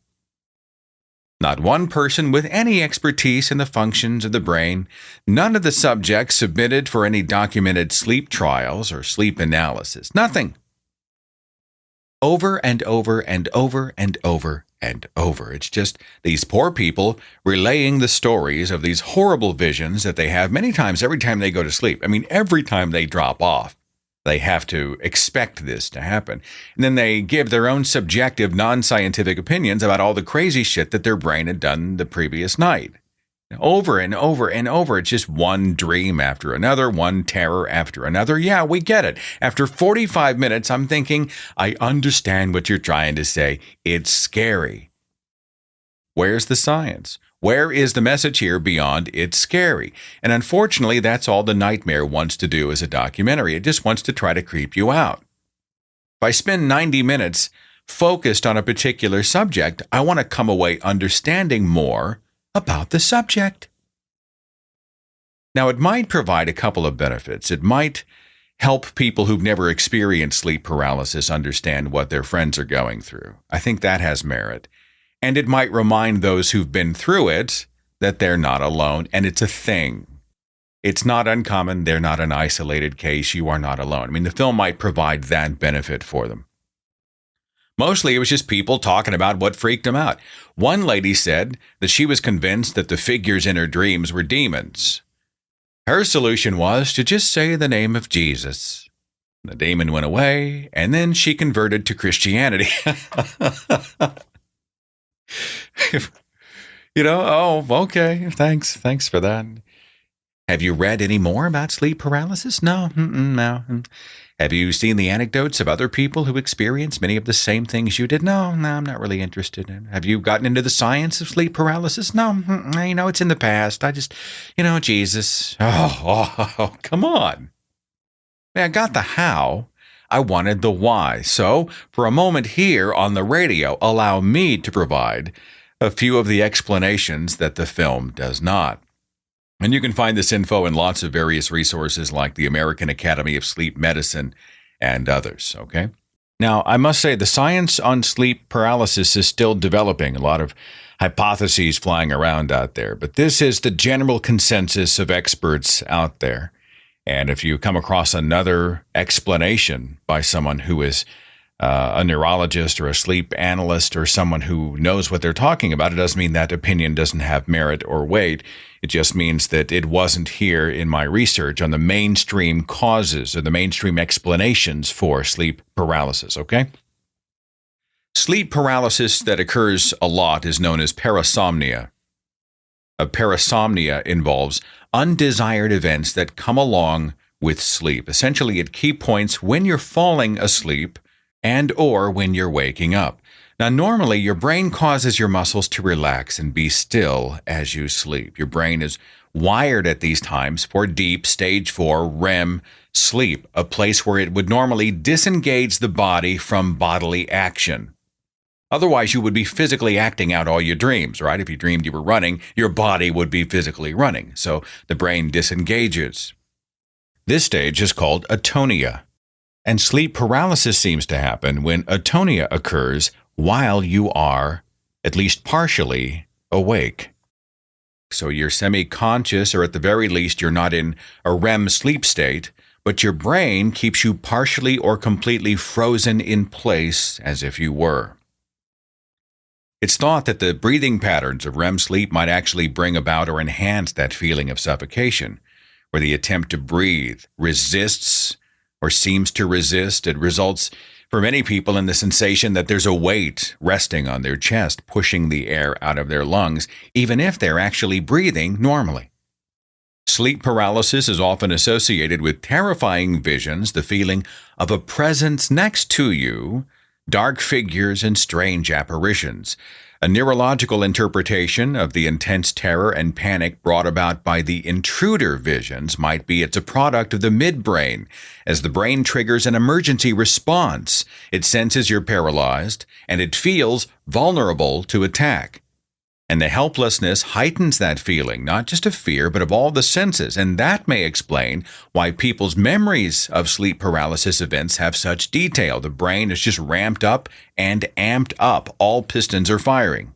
Not one person with any expertise in the functions of the brain. None of the subjects submitted for any documented sleep trials or sleep analysis. Nothing. Over and over and over and over and over. It's just these poor people relaying the stories of these horrible visions that they have many times every time they go to sleep. I mean, every time they drop off, they have to expect this to happen. And then they give their own subjective, non-scientific opinions about all the crazy shit that their brain had done the previous night. Over and over and over, it's just one dream after another, one terror after another. Yeah, we get it. After 45 minutes, I'm thinking, I understand what you're trying to say. It's scary. Where's the science? Where is the message here beyond it's scary? And unfortunately, that's all The Nightmare wants to do as a documentary. It just wants to try to creep you out. If I spend 90 minutes focused on a particular subject. I want to come away understanding more about the subject. Now, it might provide a couple of benefits. It might help people who've never experienced sleep paralysis understand what their friends are going through. I think that has merit. And it might remind those who've been through it that they're not alone, and it's a thing. It's not uncommon. They're not an isolated case. You are not alone. I mean, the film might provide that benefit for them. Mostly it was just people talking about what freaked them out. One lady said that she was convinced that the figures in her dreams were demons. Her solution was to just say the name of Jesus. The demon went away, and then she converted to Christianity. Okay, thanks for that. Have you read any more about sleep paralysis? No. Have you seen the anecdotes of other people who experienced many of the same things you did? No, I'm not really interested in. Have you gotten into the science of sleep paralysis? No, it's in the past. I just, Jesus. Oh, come on. I got the how. I wanted the why. So, for a moment here on the radio, allow me to provide a few of the explanations that the film does not. And you can find this info in lots of various resources like the American Academy of Sleep Medicine and others, okay? Now, I must say the science on sleep paralysis is still developing. A lot of hypotheses flying around out there, but this is the general consensus of experts out there. And if you come across another explanation by someone who is a neurologist or a sleep analyst or someone who knows what they're talking about, it doesn't mean that opinion doesn't have merit or weight. It just means that it wasn't here in my research on the mainstream causes or the mainstream explanations for sleep paralysis, okay? Sleep paralysis that occurs a lot is known as parasomnia. Parasomnia involves undesired events that come along with sleep, essentially at key points when you're falling asleep and or when you're waking up. Now, normally, your brain causes your muscles to relax and be still as you sleep. Your brain is wired at these times for deep stage 4 REM sleep, a place where it would normally disengage the body from bodily action. Otherwise, you would be physically acting out all your dreams, right? If you dreamed you were running, your body would be physically running. So the brain disengages. This stage is called atonia. And sleep paralysis seems to happen when atonia occurs while you are, at least partially, awake. So you're semi-conscious, or at the very least, you're not in a REM sleep state, but your brain keeps you partially or completely frozen in place as if you were. It's thought that the breathing patterns of REM sleep might actually bring about or enhance that feeling of suffocation, where the attempt to breathe resists or seems to resist. It results for many people in the sensation that there's a weight resting on their chest, pushing the air out of their lungs, even if they're actually breathing normally. Sleep paralysis is often associated with terrifying visions, the feeling of a presence next to you, dark figures, and strange apparitions. A neurological interpretation of the intense terror and panic brought about by the intruder visions might be it's a product of the midbrain. As the brain triggers an emergency response, it senses you're paralyzed, and it feels vulnerable to attack. And the helplessness heightens that feeling, not just of fear, but of all the senses. And that may explain why people's memories of sleep paralysis events have such detail. The brain is just ramped up and amped up. All pistons are firing.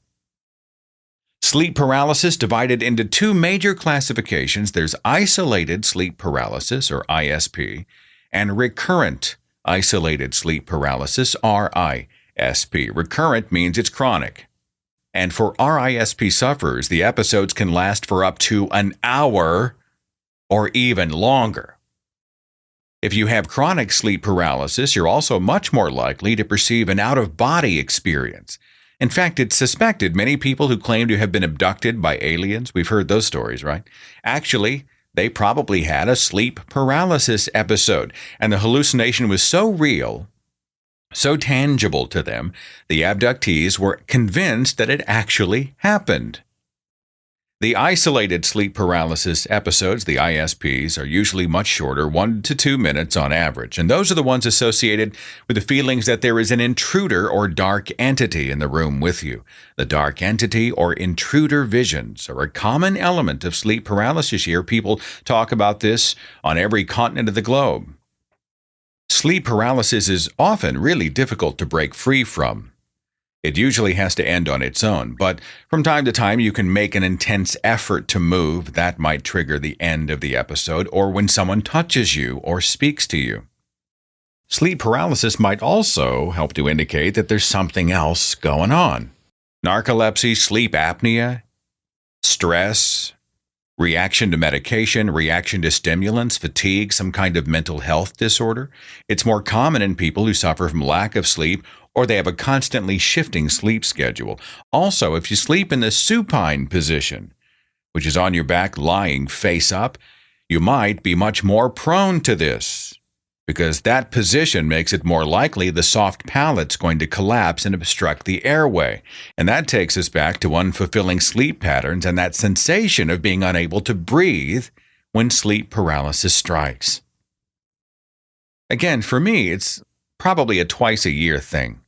Sleep paralysis divided into two major classifications. There's isolated sleep paralysis, or ISP, and recurrent isolated sleep paralysis, RISP. Recurrent means it's chronic. And for RISP sufferers, the episodes can last for up to an hour or even longer. If you have chronic sleep paralysis, you're also much more likely to perceive an out-of-body experience. In fact, it's suspected many people who claim to have been abducted by aliens, we've heard those stories, right? Actually, they probably had a sleep paralysis episode, and the hallucination was so real, so tangible to them, the abductees were convinced that it actually happened. The isolated sleep paralysis episodes, the ISPs, are usually much shorter, 1 to 2 minutes on average. And those are the ones associated with the feelings that there is an intruder or dark entity in the room with you. The dark entity or intruder visions are a common element of sleep paralysis here. People talk about this on every continent of the globe. Sleep paralysis is often really difficult to break free from. It usually has to end on its own, but from time to time you can make an intense effort to move. That might trigger the end of the episode, or when someone touches you or speaks to you. Sleep paralysis might also help to indicate that there's something else going on. Narcolepsy, sleep apnea, stress, reaction to medication, reaction to stimulants, fatigue, some kind of mental health disorder. It's more common in people who suffer from lack of sleep or they have a constantly shifting sleep schedule. Also, if you sleep in the supine position, which is on your back lying face up, you might be much more prone to this because that position makes it more likely the soft palate's going to collapse and obstruct the airway. And that takes us back to unfulfilling sleep patterns and that sensation of being unable to breathe when sleep paralysis strikes. Again, for me, it's probably a twice-a-year thing.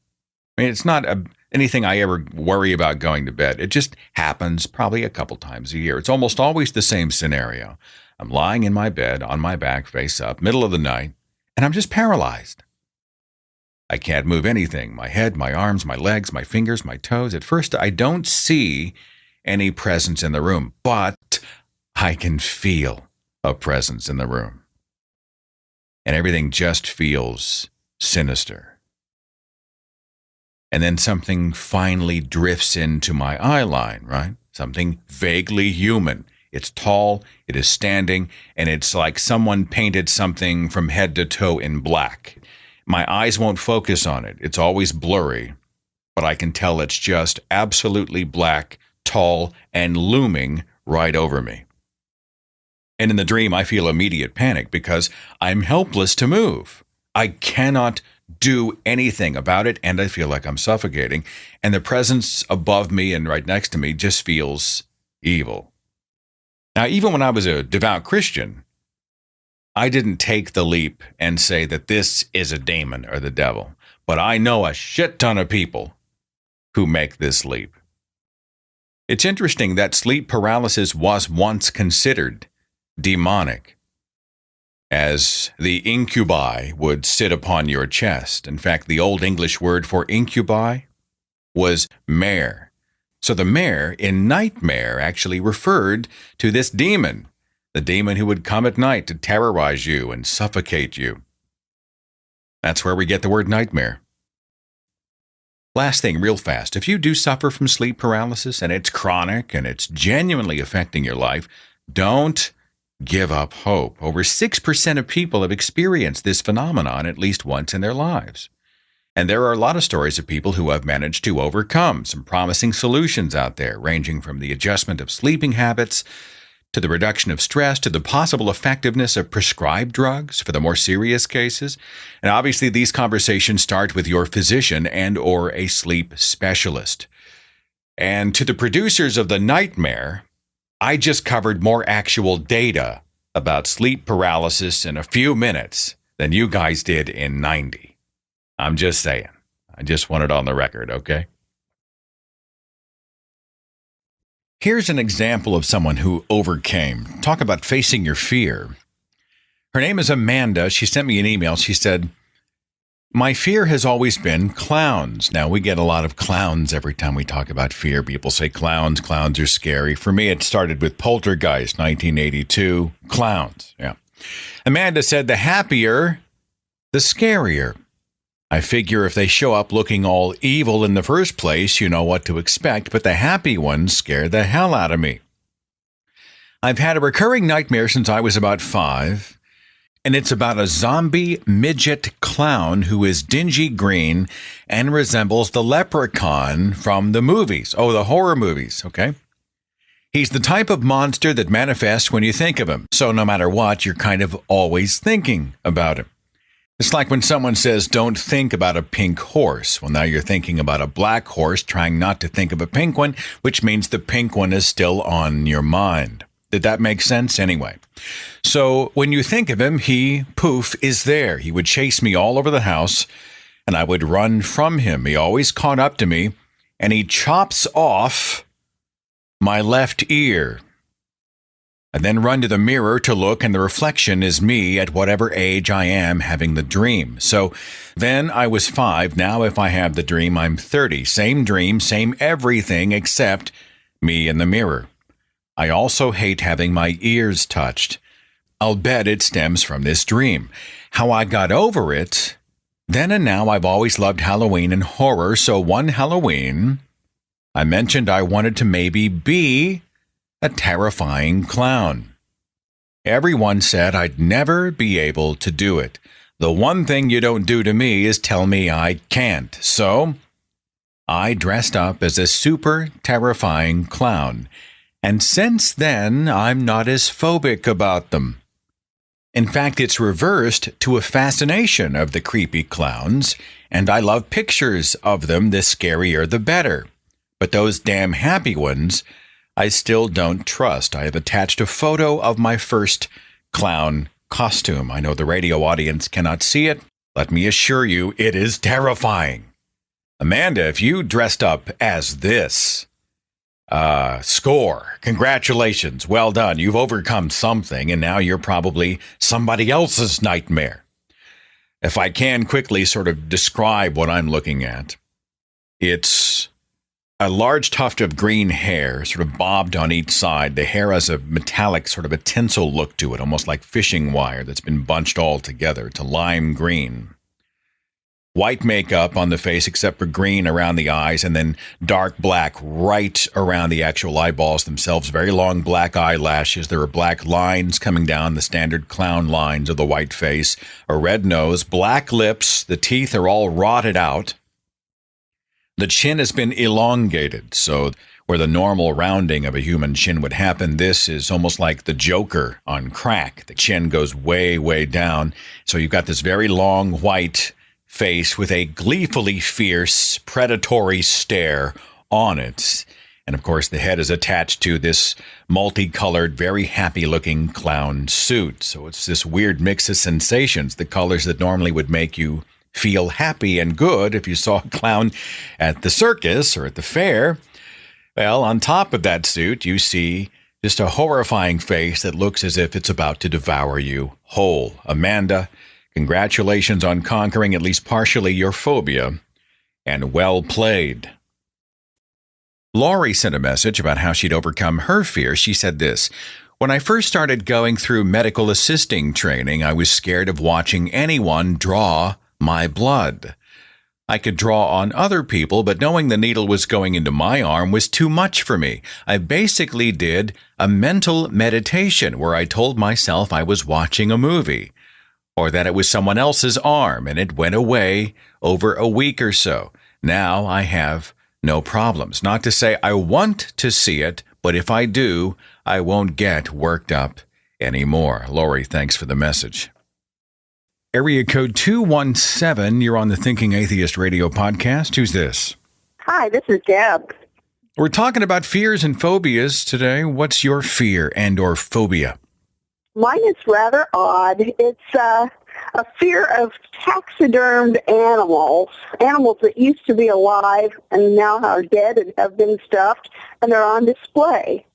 I mean, it's not anything I ever worry about going to bed. It just happens probably a couple times a year. It's almost always the same scenario. I'm lying in my bed, on my back, face up, middle of the night, and I'm just paralyzed. I can't move anything. My head, my arms, my legs, my fingers, my toes. At first, I don't see any presence in the room, but I can feel a presence in the room. And everything just feels sinister. And then something finally drifts into my eye line, right? Something vaguely human. It's tall, it is standing, and it's like someone painted something from head to toe in black. My eyes won't focus on it. It's always blurry, but I can tell it's just absolutely black, tall, and looming right over me. And in the dream, I feel immediate panic because I'm helpless to move. I cannot do anything about it, and I feel like I'm suffocating. And the presence above me and right next to me just feels evil. Now, even when I was a devout Christian, I didn't take the leap and say that this is a demon or the devil. But I know a shit ton of people who make this leap. It's interesting that sleep paralysis was once considered demonic, as the incubi would sit upon your chest. In fact, the Old English word for incubi was mare. So the mare in nightmare actually referred to this demon, the demon who would come at night to terrorize you and suffocate you. That's where we get the word nightmare. Last thing, real fast, if you do suffer from sleep paralysis and it's chronic and it's genuinely affecting your life, don't give up hope. Over 6% of people have experienced this phenomenon at least once in their lives. And there are a lot of stories of people who have managed to overcome some promising solutions out there, ranging from the adjustment of sleeping habits to the reduction of stress to the possible effectiveness of prescribed drugs for the more serious cases. And obviously, these conversations start with your physician and or a sleep specialist. And to the producers of the nightmare, I just covered more actual data about sleep paralysis in a few minutes than you guys did in 90. I'm just saying. I just want it on the record, okay? Here's an example of someone who overcame. Talk about facing your fear. Her name is Amanda. She sent me an email. She said, "My fear has always been clowns." Now, we get a lot of clowns every time we talk about fear. People say clowns are scary. For me, it started with Poltergeist, 1982. Clowns, yeah. Amanda said, "The happier, the scarier. I figure if they show up looking all evil in the first place, you know what to expect, but the happy ones scare the hell out of me. I've had a recurring nightmare since I was about 5, and it's about a zombie midget clown who is dingy green and resembles the leprechaun from the movies. Oh, the horror movies, okay? He's the type of monster that manifests when you think of him, so no matter what, you're kind of always thinking about him. It's like when someone says, don't think about a pink horse. Well, now you're thinking about a black horse, trying not to think of a pink one, which means the pink one is still on your mind. Did that make sense? Anyway, so when you think of him, he, poof, is there. He would chase me all over the house, and I would run from him. He always caught up to me, and he chops off my left ear. I then run to the mirror to look, and the reflection is me at whatever age I am having the dream. So then I was 5. Now if I have the dream, I'm 30. Same dream, same everything except me in the mirror. I also hate having my ears touched. I'll bet it stems from this dream. How I got over it, then and now I've always loved Halloween and horror, so one Halloween, I mentioned I wanted to maybe be a terrifying clown. Everyone said I'd never be able to do it. The one thing you don't do to me is tell me I can't. So I dressed up as a super terrifying clown. And since then, I'm not as phobic about them. In fact, it's reversed to a fascination of the creepy clowns, and I love pictures of them, the scarier the better. But those damn happy ones, I still don't trust. I have attached a photo of my first clown costume. I know the radio audience cannot see it. Let me assure you, it is terrifying. Amanda, if you dressed up as this, score. Congratulations. Well done. You've overcome something, and now you're probably somebody else's nightmare. If I can quickly sort of describe what I'm looking at, it's a large tuft of green hair, sort of bobbed on each side. The hair has a metallic, sort of a tinsel look to it, almost like fishing wire that's been bunched all together to lime green. White makeup on the face except for green around the eyes, and then dark black right around the actual eyeballs themselves. Very long black eyelashes. There are black lines coming down, the standard clown lines of the white face. A red nose, black lips. The teeth are all rotted out. The chin has been elongated, so where the normal rounding of a human chin would happen, this is almost like the Joker on crack. The chin goes way, way down. So you've got this very long white face with a gleefully fierce, predatory stare on it. And of course, the head is attached to this multicolored, very happy-looking clown suit. So it's this weird mix of sensations, the colors that normally would make you feel happy and good if you saw a clown at the circus or at the fair. Well, on top of that suit, you see just a horrifying face that looks as if it's about to devour you whole. Amanda, congratulations on conquering at least partially your phobia, and well played. Laurie sent a message about how she'd overcome her fear. She said this: when I first started going through medical assisting training, I was scared of watching anyone draw my blood. I could draw on other people, but knowing the needle was going into my arm was too much for me. I basically did a mental meditation where I told myself I was watching a movie, or that it was someone else's arm, and it went away over a week or so. Now I have no problems. Not to say I want to see it, but if I do, I won't get worked up anymore. Lori, thanks for the message. Area code 217, you're on the Thinking Atheist radio podcast. Who's this? Hi, this is Deb. We're talking about fears and phobias today. What's your fear and or phobia? Mine is rather odd. It's a fear of taxidermed animals that used to be alive and now are dead and have been stuffed, and they're on display.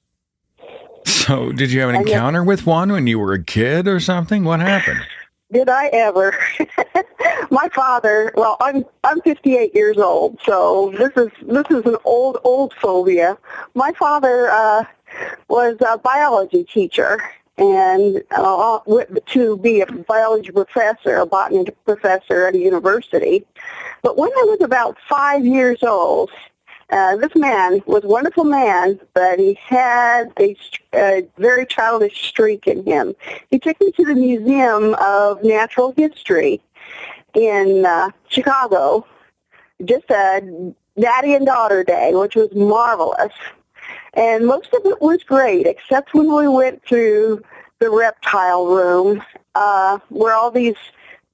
So did you have an encounter with one when you were a kid or something? What happened? Did I ever? My father, well, I'm 58 years old, so this is an old phobia. My father was a biology teacher, and went to be a biology professor, a botany professor at a university. But when I was about 5 years old, this man was a wonderful man, but he had a very childish streak in him. He took me to the Museum of Natural History in Chicago, just a daddy and daughter day, which was marvelous. And most of it was great, except when we went through the reptile room, where all these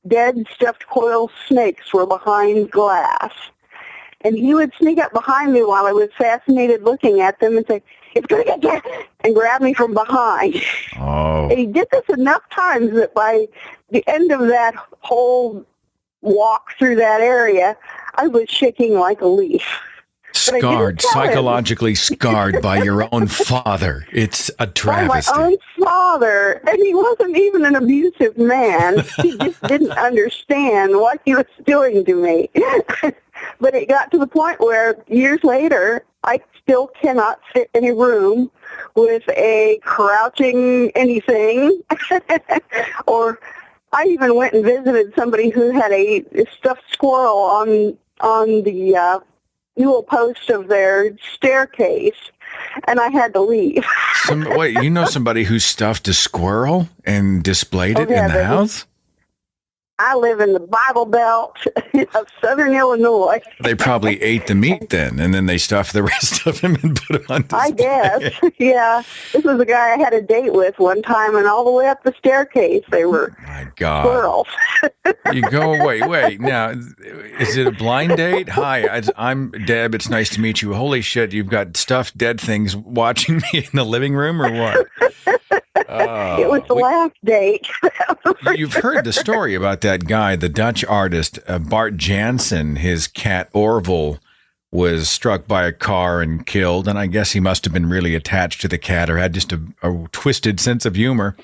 dead stuffed coil snakes were behind glass. And he would sneak up behind me while I was fascinated looking at them and say, "It's going to get you," and grab me from behind. Oh. And he did this enough times that by the end of that whole walk through that area, I was shaking like a leaf. Scarred, psychologically scarred by your own father. It's a travesty. By my own father. And he wasn't even an abusive man. He just didn't understand what he was doing to me. But it got to the point where years later, I still cannot sit in a room with a crouching anything. Or I even went and visited somebody who had a stuffed squirrel on the newel post of their staircase, and I had to leave. Wait, you know somebody who stuffed a squirrel and displayed it in the house? I live in the Bible Belt of southern Illinois. They probably ate the meat then, and then they stuffed the rest of him and put him on display. I guess, yeah. This was a guy I had a date with one time, and all the way up the staircase, they were squirrels. You go, wait. Now, is it a blind date? Hi, I'm Deb. It's nice to meet you. Holy shit, you've got stuffed dead things watching me in the living room, or what? It was the last date. You've heard the story about that guy, the Dutch artist, Bart Jansen. His cat Orville was struck by a car and killed, and I guess he must have been really attached to the cat or had just a twisted sense of humor.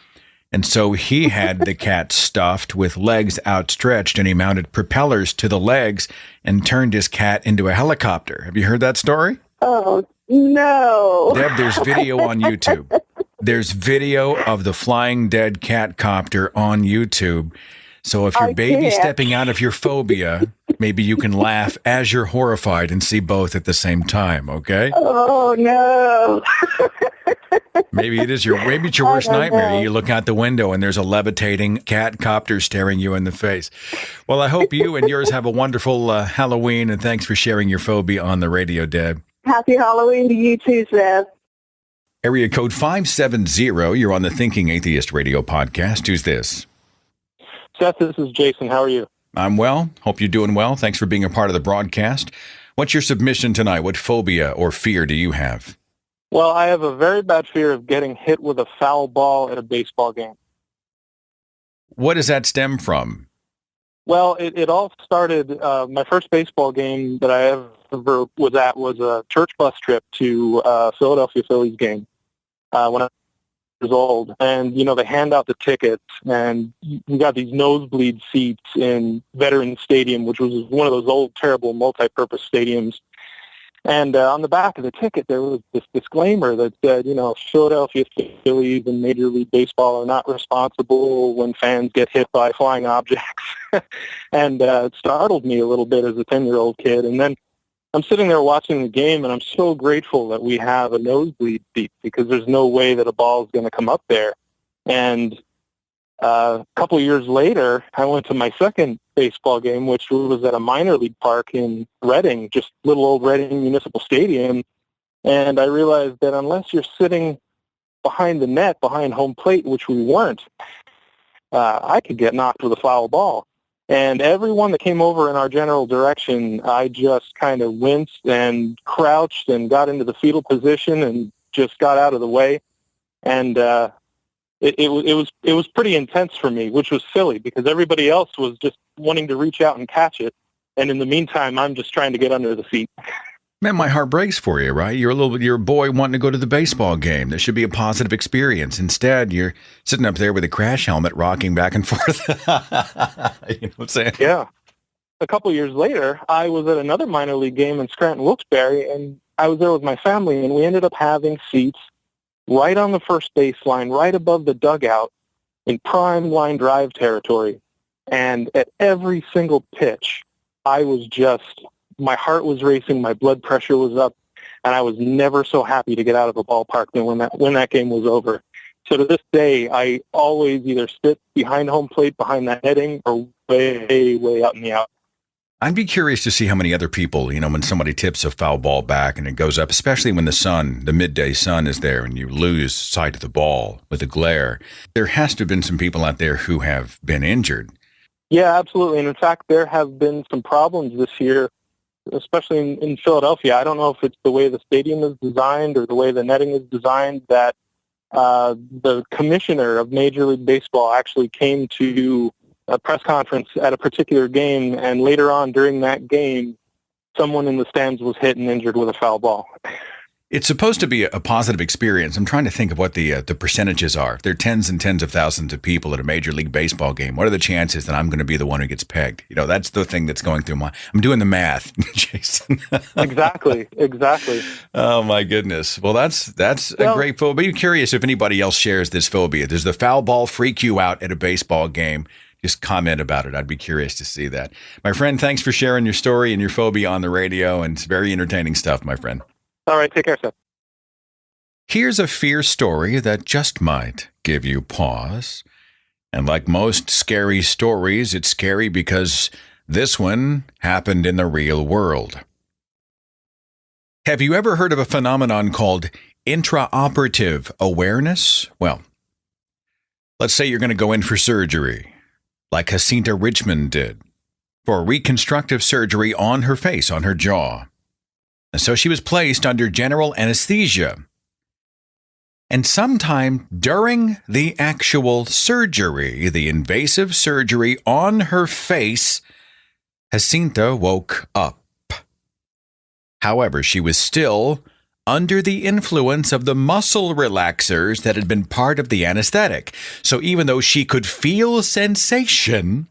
And so he had the cat stuffed with legs outstretched, and he mounted propellers to the legs and turned his cat into a helicopter. Have you heard that story? Oh, no. Deb, there's video on YouTube. There's video of the flying dead cat copter on YouTube. So if your baby's stepping out of your phobia, maybe you can laugh as you're horrified and see both at the same time, okay? Oh, no. Maybe it's your worst nightmare. You look out the window and there's a levitating cat copter staring you in the face. Well, I hope you and yours have a wonderful Halloween, and thanks for sharing your phobia on the radio, Deb. Happy Halloween to you too, Seth. Area code 570, you're on the Thinking Atheist radio podcast. Who's this? Seth, this is Jason. How are you? I'm well. Hope you're doing well. Thanks for being a part of the broadcast. What's your submission tonight? What phobia or fear do you have? Well, I have a very bad fear of getting hit with a foul ball at a baseball game. What does that stem from? Well, it all started, my first baseball game that I ever was at was a church bus trip to Philadelphia Phillies game when I was old. And, you know, they hand out the tickets, and you got these nosebleed seats in Veterans Stadium, which was one of those old, terrible multi-purpose stadiums. And on the back of the ticket, there was this disclaimer that said, you know, Philadelphia Phillies and Major League Baseball are not responsible when fans get hit by flying objects. And it startled me a little bit as a 10-year-old kid. And then I'm sitting there watching the game, and I'm so grateful that we have a nosebleed seat because there's no way that a ball is going to come up there. And a couple of years later, I went to my second baseball game, which was at a minor league park in Reading, just little old Reading Municipal Stadium. And I realized that unless you're sitting behind the net, behind home plate, which we weren't, I could get knocked with a foul ball. And everyone that came over in our general direction, I just kind of winced and crouched and got into the fetal position and just got out of the way. And it was pretty intense for me, which was silly because everybody else was just wanting to reach out and catch it. And in the meantime, I'm just trying to get under the seat. Man, my heart breaks for you, right? You're a boy wanting to go to the baseball game. That should be a positive experience. Instead, you're sitting up there with a crash helmet rocking back and forth. You know what I'm saying? Yeah. A couple of years later, I was at another minor league game in Scranton, Wilkes-Barre, and I was there with my family, and we ended up having seats right on the first baseline, right above the dugout in prime line drive territory. And at every single pitch, I was just, my heart was racing, my blood pressure was up, and I was never so happy to get out of a ballpark than when that game was over. So to this day, I always either sit behind home plate, behind that netting, or way, way out in the out. I'd be curious to see how many other people, you know, when somebody tips a foul ball back and it goes up, especially when the midday sun is there and you lose sight of the ball with the glare. There has to have been some people out there who have been injured. Yeah, absolutely. And in fact, there have been some problems this year, especially in Philadelphia. I don't know if it's the way the stadium is designed or the way the netting is designed, that the commissioner of Major League Baseball actually came to a press conference at a particular game, and later on during that game, someone in the stands was hit and injured with a foul ball. It's supposed to be a positive experience. I'm trying to think of what the percentages are. There are tens and tens of thousands of people at a Major League Baseball game. What are the chances that I'm going to be the one who gets pegged? You know, that's the thing that's going through I'm doing the math, Jason. Exactly. Oh, my goodness. Well, that's a great phobia. I'm curious if anybody else shares this phobia. Does the foul ball freak you out at a baseball game? Just comment about it. I'd be curious to see that. My friend, thanks for sharing your story and your phobia on the radio, and it's very entertaining stuff, my friend. All right, take care, sir. Here's a fear story that just might give you pause. And like most scary stories, it's scary because this one happened in the real world. Have you ever heard of a phenomenon called Intraoperative Awareness? Well, let's say you're going to go in for surgery, like Jacinta Richmond did, for reconstructive surgery on her face, on her jaw. And so she was placed under general anesthesia. And sometime during the actual surgery, the invasive surgery on her face, Jacinta woke up. However, she was still under the influence of the muscle relaxers that had been part of the anesthetic. So even though she could feel sensation,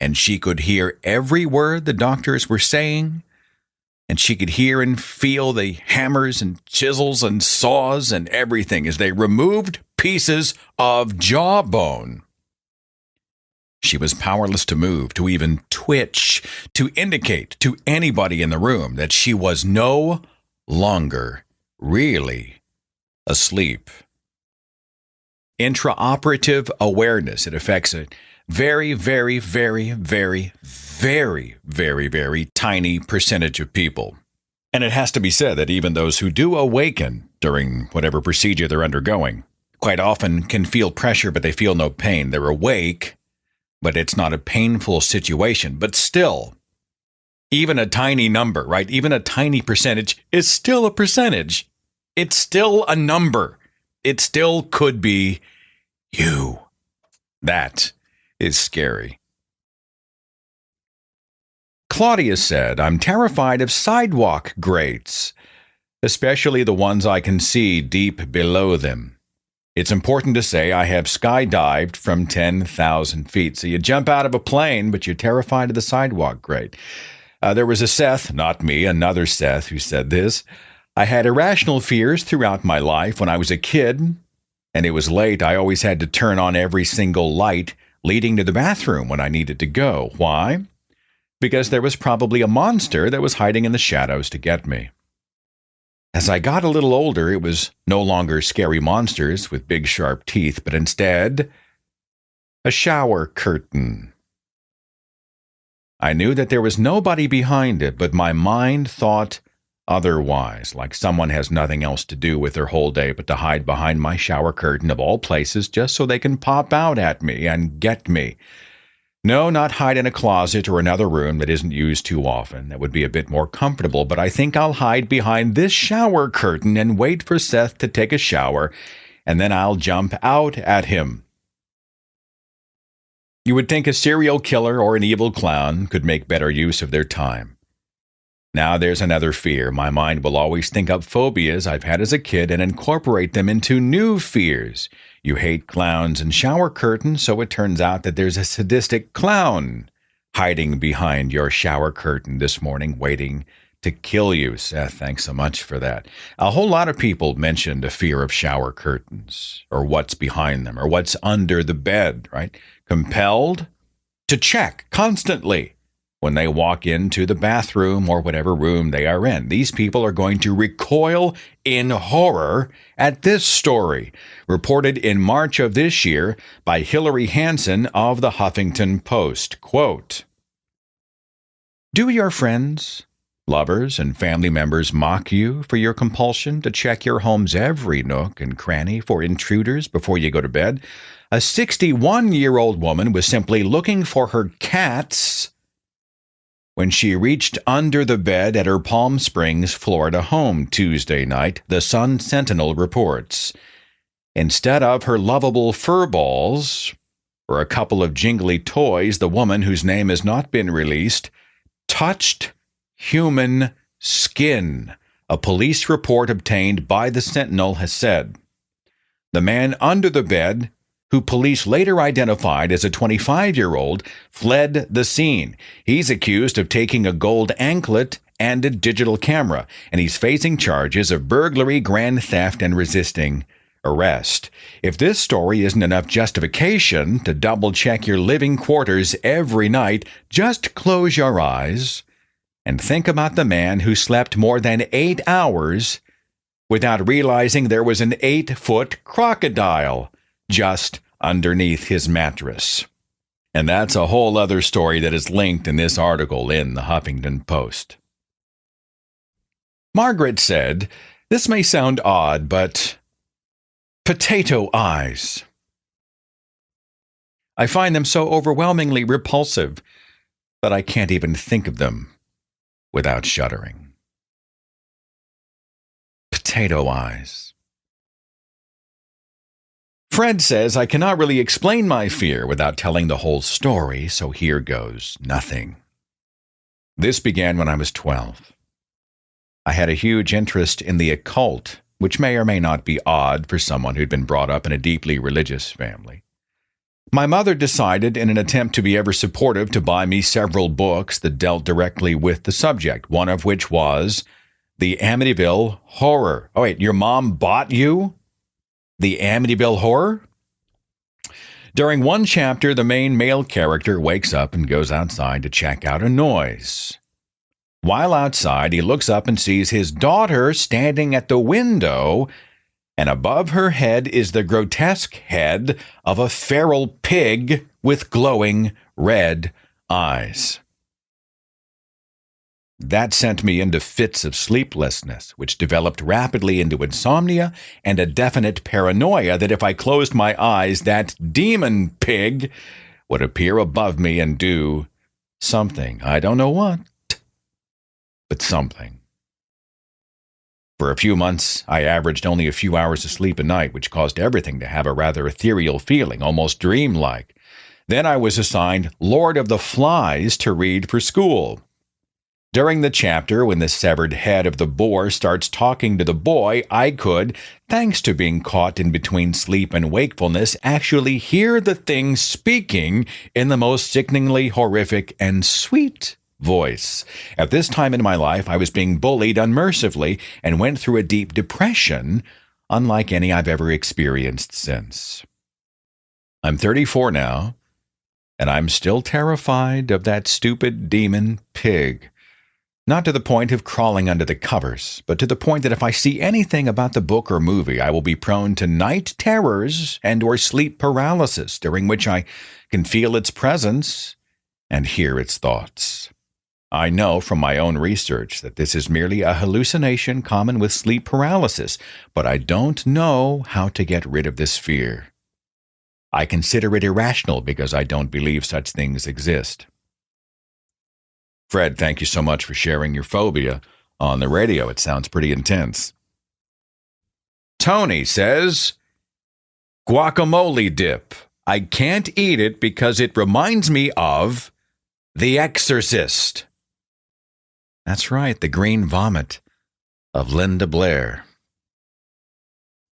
and she could hear every word the doctors were saying, and she could hear and feel the hammers and chisels and saws and everything as they removed pieces of jawbone. She was powerless to move, to even twitch, to indicate to anybody in the room that she was no longer really asleep. Intraoperative awareness. It affects a very, very, very, very, very, very, very tiny percentage of people. And it has to be said that even those who do awaken during whatever procedure they're undergoing quite often can feel pressure, but they feel no pain. They're awake, but it's not a painful situation. But still, even a tiny number, right? Even a tiny percentage is still a percentage. It's still a number. It still could be you. That is scary. Claudia said, I'm terrified of sidewalk grates, especially the ones I can see deep below them. It's important to say I have skydived from 10,000 feet. So you jump out of a plane, but you're terrified of the sidewalk grate. There was a Seth, not me, another Seth, who said this. I had irrational fears throughout my life. When I was a kid and it was late, I always had to turn on every single light leading to the bathroom when I needed to go. Why? Because there was probably a monster that was hiding in the shadows to get me. As I got a little older, it was no longer scary monsters with big sharp teeth, but instead a shower curtain. I knew that there was nobody behind it, but my mind thought otherwise, like someone has nothing else to do with their whole day but to hide behind my shower curtain of all places just so they can pop out at me and get me. No, not hide in a closet or another room that isn't used too often. That would be a bit more comfortable, but I think I'll hide behind this shower curtain and wait for Seth to take a shower, and then I'll jump out at him. You would think a serial killer or an evil clown could make better use of their time. Now there's another fear. My mind will always think up phobias I've had as a kid and incorporate them into new fears. You hate clowns and shower curtains, so it turns out that there's a sadistic clown hiding behind your shower curtain this morning, waiting to kill you. Seth, thanks so much for that. A whole lot of people mentioned a fear of shower curtains, or what's behind them, or what's under the bed, right? Compelled to check constantly when they walk into the bathroom or whatever room they are in. These people are going to recoil in horror at this story, reported in March of this year by Hillary Hansen of the Huffington Post. Quote, do your friends, lovers, and family members mock you for your compulsion to check your home's every nook and cranny for intruders before you go to bed? A 61-year-old woman was simply looking for her cats when she reached under the bed at her Palm Springs, Florida home Tuesday night, the Sun-Sentinel reports. Instead of her lovable fur balls or a couple of jingly toys, the woman, whose name has not been released, touched human skin, a police report obtained by the Sentinel has said. The man under the bed, who police later identified as a 25-year-old, fled the scene. He's accused of taking a gold anklet and a digital camera, and he's facing charges of burglary, grand theft, and resisting arrest. If this story isn't enough justification to double-check your living quarters every night, just close your eyes and think about the man who slept more than 8 hours without realizing there was an 8-foot crocodile just underneath his mattress. And that's a whole other story that is linked in this article in the Huffington Post. Margaret said, "This may sound odd, but potato eyes. I find them so overwhelmingly repulsive that I can't even think of them without shuddering." Potato eyes. Fred says, "I cannot really explain my fear without telling the whole story, so here goes nothing. This began when I was 12. I had a huge interest in the occult, which may or may not be odd for someone who'd been brought up in a deeply religious family. My mother decided, in an attempt to be ever supportive, to buy me several books that dealt directly with the subject, one of which was the Amityville Horror. Oh, wait, your mom bought you the Amityville Horror? During one chapter, the main male character wakes up and goes outside to check out a noise. While outside, he looks up and sees his daughter standing at the window, and above her head is the grotesque head of a feral pig with glowing red eyes. That sent me into fits of sleeplessness, which developed rapidly into insomnia and a definite paranoia that if I closed my eyes, that demon pig would appear above me and do something. I don't know what, but something. For a few months, I averaged only a few hours of sleep a night, which caused everything to have a rather ethereal feeling, almost dreamlike. Then I was assigned Lord of the Flies to read for school. During the chapter, when the severed head of the boar starts talking to the boy, I could, thanks to being caught in between sleep and wakefulness, actually hear the thing speaking in the most sickeningly horrific and sweet voice. At this time in my life, I was being bullied unmercifully and went through a deep depression, unlike any I've ever experienced since. I'm 34 now, and I'm still terrified of that stupid demon pig. Not to the point of crawling under the covers, but to the point that if I see anything about the book or movie, I will be prone to night terrors and or sleep paralysis, during which I can feel its presence and hear its thoughts. I know from my own research that this is merely a hallucination common with sleep paralysis, but I don't know how to get rid of this fear. I consider it irrational because I don't believe such things exist. Fred, thank you so much for sharing your phobia on the radio. It sounds pretty intense. Tony says, guacamole dip. I can't eat it because it reminds me of The Exorcist. That's right, the green vomit of Linda Blair.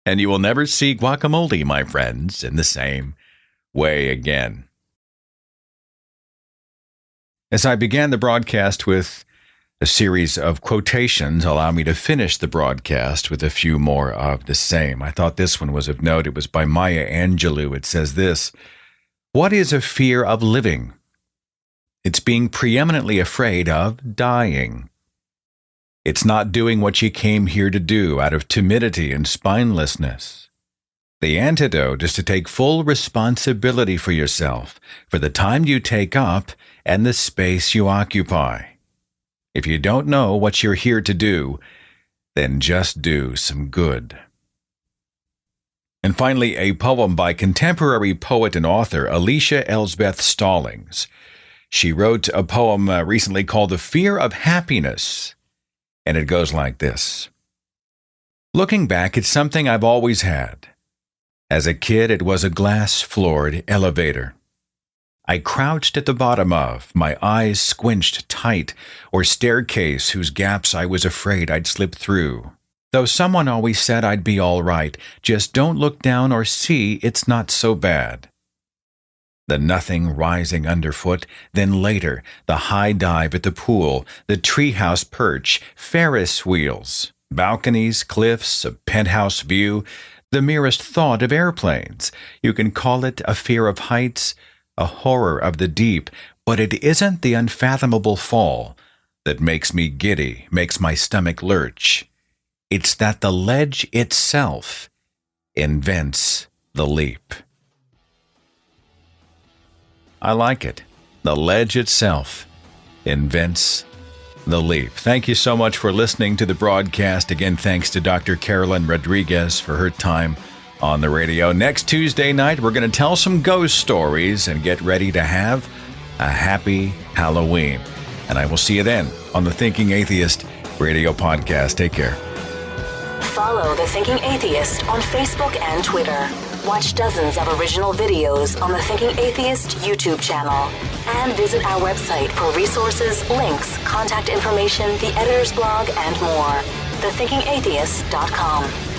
And you will never see guacamole, my friends, in the same way again. As I began the broadcast with a series of quotations, allow me to finish the broadcast with a few more of the same. I thought this one was of note. It was by Maya Angelou. It says this: "What is a fear of living? It's being preeminently afraid of dying. It's not doing what you came here to do out of timidity and spinelessness. The antidote is to take full responsibility for yourself, for the time you take up and the space you occupy. If you don't know what you're here to do, then just do some good." And finally, a poem by contemporary poet and author Alicia Elsbeth Stallings. She wrote a poem recently called The Fear of Happiness, and it goes like this. Looking back, it's something I've always had. As a kid, it was a glass-floored elevator. I crouched at the bottom of, my eyes squinched tight, or staircase whose gaps I was afraid I'd slip through. Though someone always said I'd be all right, just don't look down or see it's not so bad. The nothing rising underfoot, then later, the high dive at the pool, the treehouse perch, Ferris wheels, balconies, cliffs, a penthouse view, the merest thought of airplanes. You can call it a fear of heights, a horror of the deep, but it isn't the unfathomable fall that makes me giddy, makes my stomach lurch. It's that the ledge itself invents the leap. I like it. The ledge itself invents the leap. Thank you so much for listening to the broadcast. Again, thanks to Dr. Carolyn Rodriguez for her time on the radio. Next Tuesday night, we're going to tell some ghost stories and get ready to have a happy Halloween. And I will see you then on the Thinking Atheist radio podcast. Take care. Follow The Thinking Atheist on Facebook and Twitter. Watch dozens of original videos on the Thinking Atheist YouTube channel. And visit our website for resources, links, contact information, the editor's blog, and more. thethinkingatheist.com.